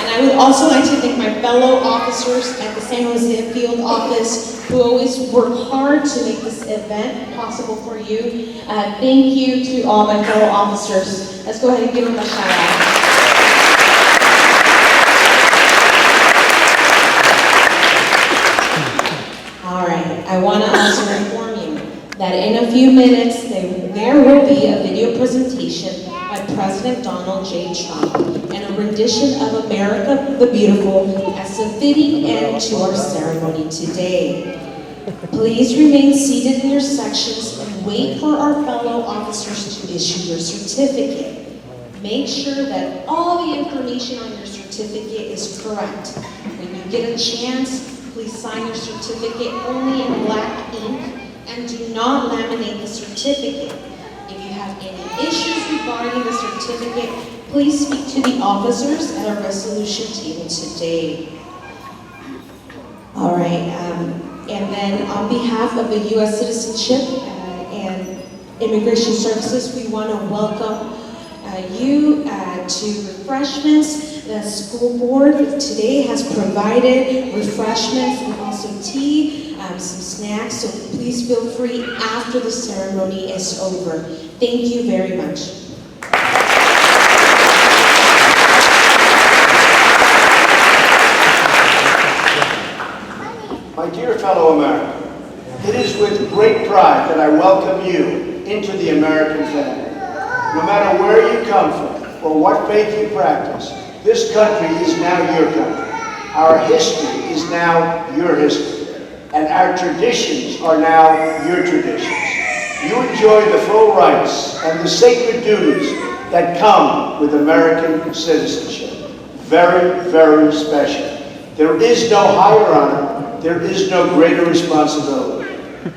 I would also like to thank my fellow officers at the San Jose Field Office who always work hard to make this event possible for you. Thank you to all my fellow officers. Let's go ahead and give them a shout out. All right, I want to also inform you that in a few minutes there will be a video presentation by President Donald J. Trump and a rendition of America the Beautiful as a fitting end to our ceremony today. Please remain seated in your sections and wait for our fellow officers to issue your certificate. Make sure that all the information on your certificate is correct. When you get a chance, please sign your certificate only in black ink and do not laminate the certificate. If you have any issues regarding the certificate, please speak to the officers at our resolution table today. All right, and then on behalf of the U.S. Citizenship and Immigration Services, we want to welcome you to refreshments. The school board today has provided refreshments and also tea, some snacks, so please feel free after the ceremony is over. Thank you very much. My dear fellow Americans, it is with great pride that I welcome you into the American family. No matter where you come from or what faith you practice, this country is now your country. Our history is now your history, and our traditions are now your traditions. You enjoy the full rights and the sacred duties that come with American citizenship. Very, very special. There is no higher honor. There is no greater responsibility.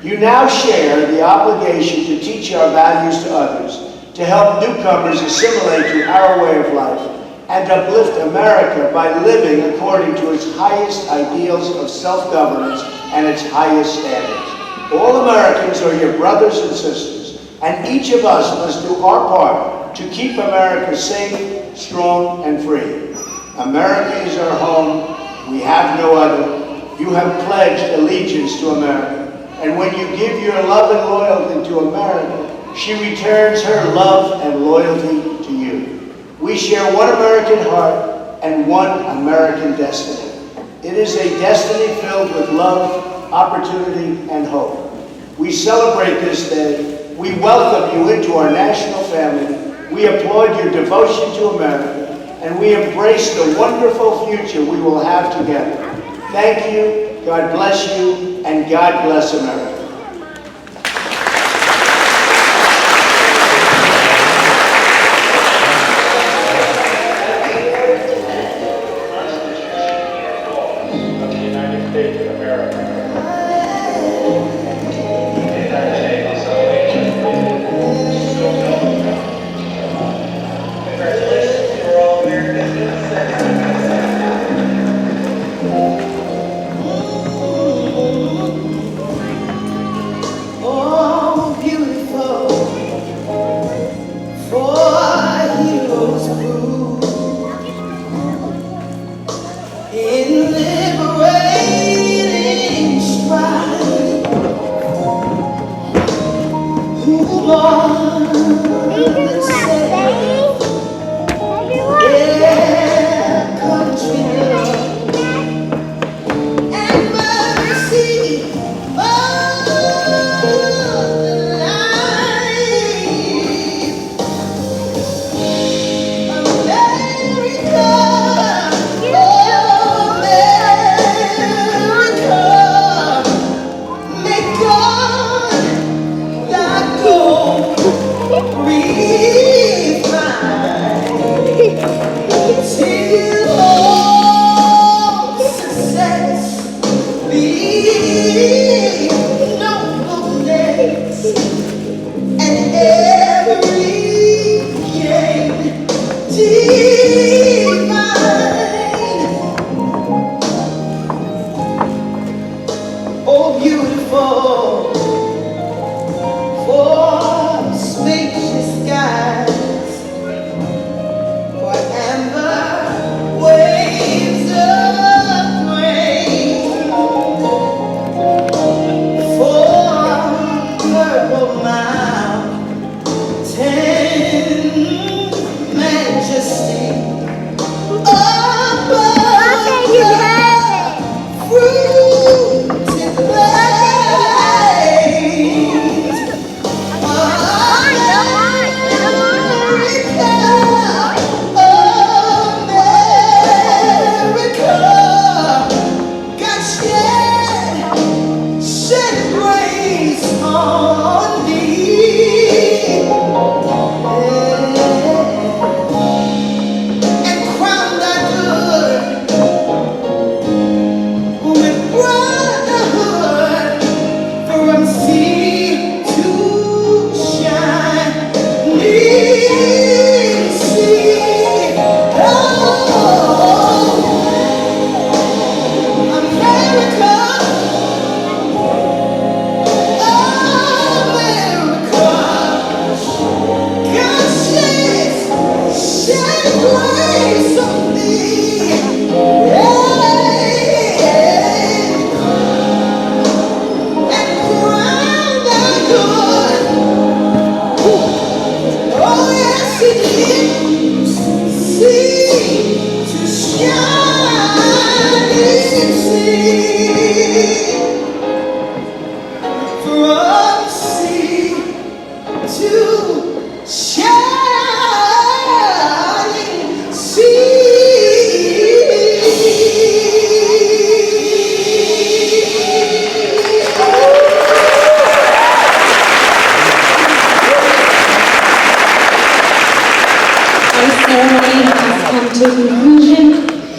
You now share the obligation to teach our values to others, to help newcomers assimilate to our way of life, and uplift America by living according to its highest ideals of self-governance and its highest standards. All Americans are your brothers and sisters, and each of us must do our part to keep America safe, strong, and free. America is our home. We have no other. You have pledged allegiance to America, and when you give your love and loyalty to America, she returns her love and loyalty to you. We share one American heart and one American destiny. It is a destiny filled with love, opportunity, and hope. We celebrate this day. We welcome you into our national family. We applaud your devotion to America, and we embrace the wonderful future we will have together. Thank you, God bless you, and God bless America.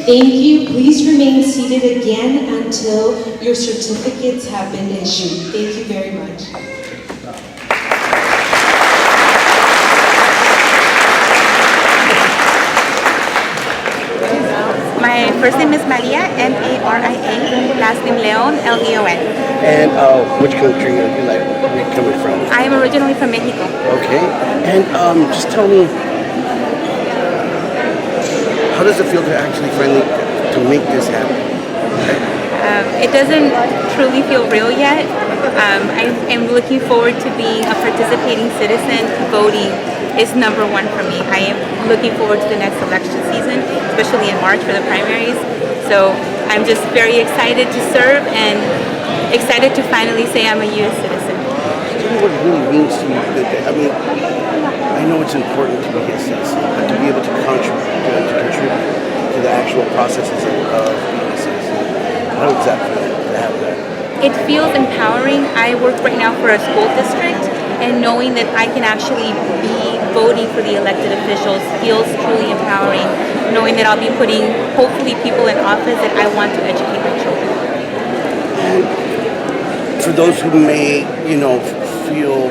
Thank you. Please remain seated again until your certificates have been issued. Thank you very much. My first name is Maria, M-A-R-I-A, last name Leon, L-E-O-N. And which country are you coming from? I am originally from Mexico. Okay. And just tell me, how does it feel to actually finally to make this happen? It doesn't truly feel real yet. I'm looking forward to being a participating citizen. Voting is number one for me. I am looking forward to the next election season, especially in March for the primaries. So I'm just very excited to serve and excited to finally say I'm a U.S. citizen. Tell me what it really means to you. I mean, I know it's important to be a citizen, but to be able to contribute to the actual processes of being a citizen, how does that feel to have that? It feels empowering. I work right now for a school district, and knowing that I can actually be voting for the elected officials feels truly empowering, knowing that I'll be putting, hopefully, people in office that I want to educate my children. And for those who may, feel,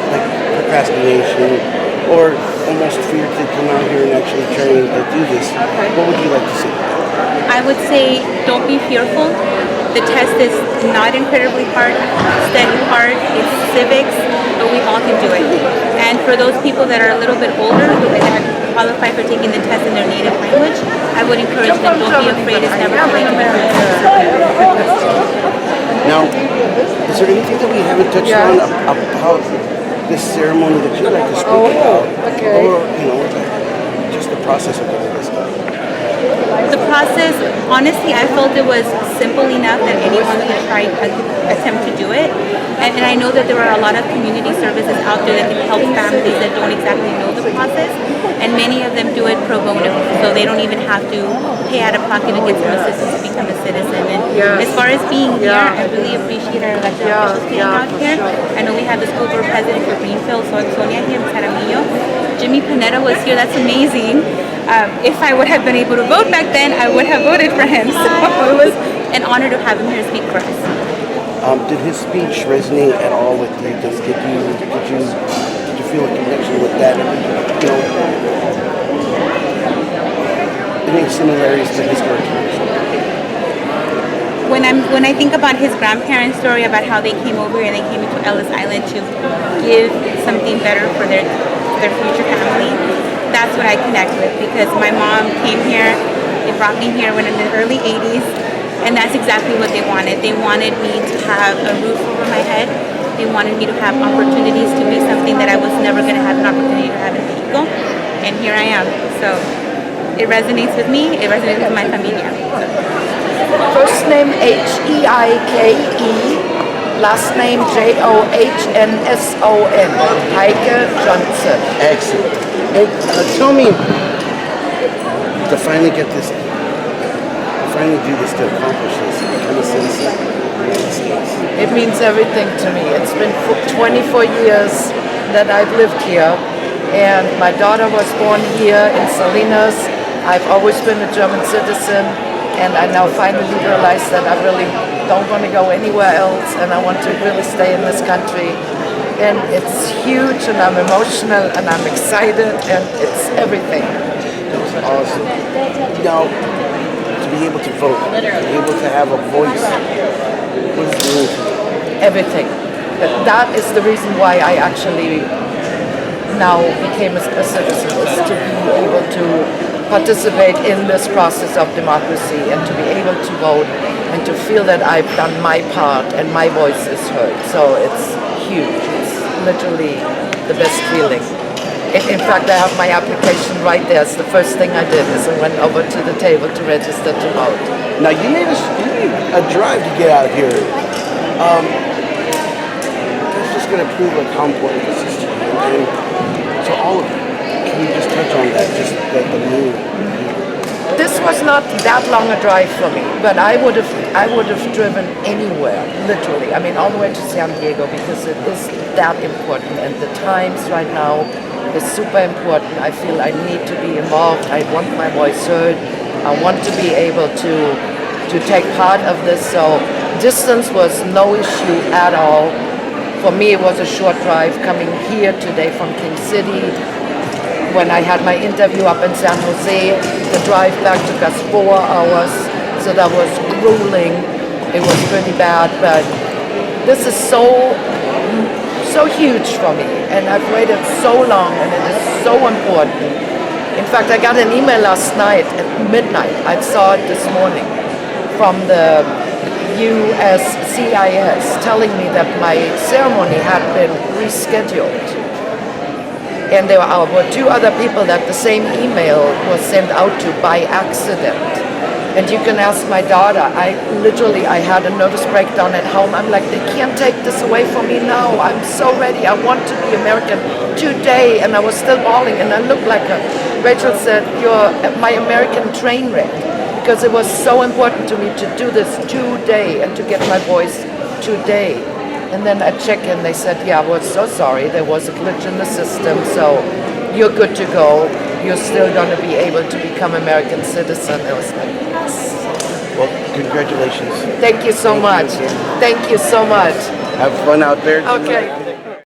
like procrastination or almost fear to come out here and actually try to do this, what would you like to see? I would say don't be fearful. The test is not incredibly hard. Study hard. It's civics, but we all can do it. And for those people that are a little bit older who qualify for taking the test in their native language, I would encourage them, don't be afraid. It's never too late to become a citizen. Now, is there anything that we haven't touched on about this ceremony that you'd like to speak about? Or, just the process of getting this done? The process, honestly, I felt it was simple enough that anyone could attempt to do it. And I know that there are a lot of community services out there that can help families that don't exactly know the process. And many of them do it pro bono, so they don't even have to pay out of pocket to get some assistance to become a citizen. And as far as being here, I really appreciate our elected officials being out here. I know we have the school board president for Greenfield, Sonia here in Jaramillo. Jimmy Panetta was here. That's amazing. If I would have been able to vote back then, I would have voted for him. So it was an honor to have him here speak for us. Did his speech resonate at all with you? Did you feel a connection with that? Any similarities to his character? When I think about his grandparents' story about how they came over and they came into Ellis Island to give something better for their future family, that's what I connect with, because my mom came here, they brought me here when in the early 80s, and that's exactly what they wanted. They wanted me to have a roof over my head. They wanted me to have opportunities to be something that I was never going to have an opportunity to have in Mexico, and here I am. So it resonates with me, it resonates with my familia. First name H-E-I-K-E, last name Johnsson, Heike Johnson. Excellent. And tell me, to finally do this, to accomplish this, to become a citizen of the United States. It means everything to me. It's been 24 years that I've lived here, and my daughter was born here in Salinas. I've always been a German citizen, and I now finally realize that I really don't want to go anywhere else, and I want to really stay in this country. And it's huge, and I'm emotional, and I'm excited, and it's everything. Awesome. Now, to be able to vote, to be able to have a voice, what does it mean to you? Everything. That is the reason why I actually now became a citizen, is to be able to participate in this process of democracy and to be able to vote and to feel that I've done my part and my voice is heard. So it's huge. It's literally the best feeling. In fact, I have my application right there. It's the first thing I did is I went over to the table to register to vote. Now you made a drive to get out here. That's just going to prove like how important this is to you. And to all of you. Can you just touch on that? Just the move. This was not that long a drive for me, but I would have driven anywhere, literally. I mean, all the way to San Diego, because it is that important. And the times right now is super important. I feel I need to be involved. I want my voice heard. I want to be able to take part of this. So distance was no issue at all. For me, it was a short drive coming here today from King City. When I had my interview up in San Jose, the drive back took us 4 hours, so that was grueling. It was pretty bad, but this is so huge for me, and I've waited so long, and it is so important. In fact, I got an email last night at midnight. I saw it this morning from the USCIS telling me that my ceremony had been rescheduled. And there were 2 other people that the same email was sent out to by accident. And you can ask my daughter. I had a nervous breakdown at home. I'm like, they can't take this away from me now. I'm so ready. I want to be American today. And I was still bawling, and I looked like her. Rachel said, you're my American train wreck. Because it was so important to me to do this today and to get my voice today. And then at check-in, they said, yeah, we're so sorry. There was a glitch in the system, so you're good to go. You're still going to be able to become American citizen. It was like, yes. Well, congratulations. Thank you so much. Thank you so much. Have fun out there. Okay.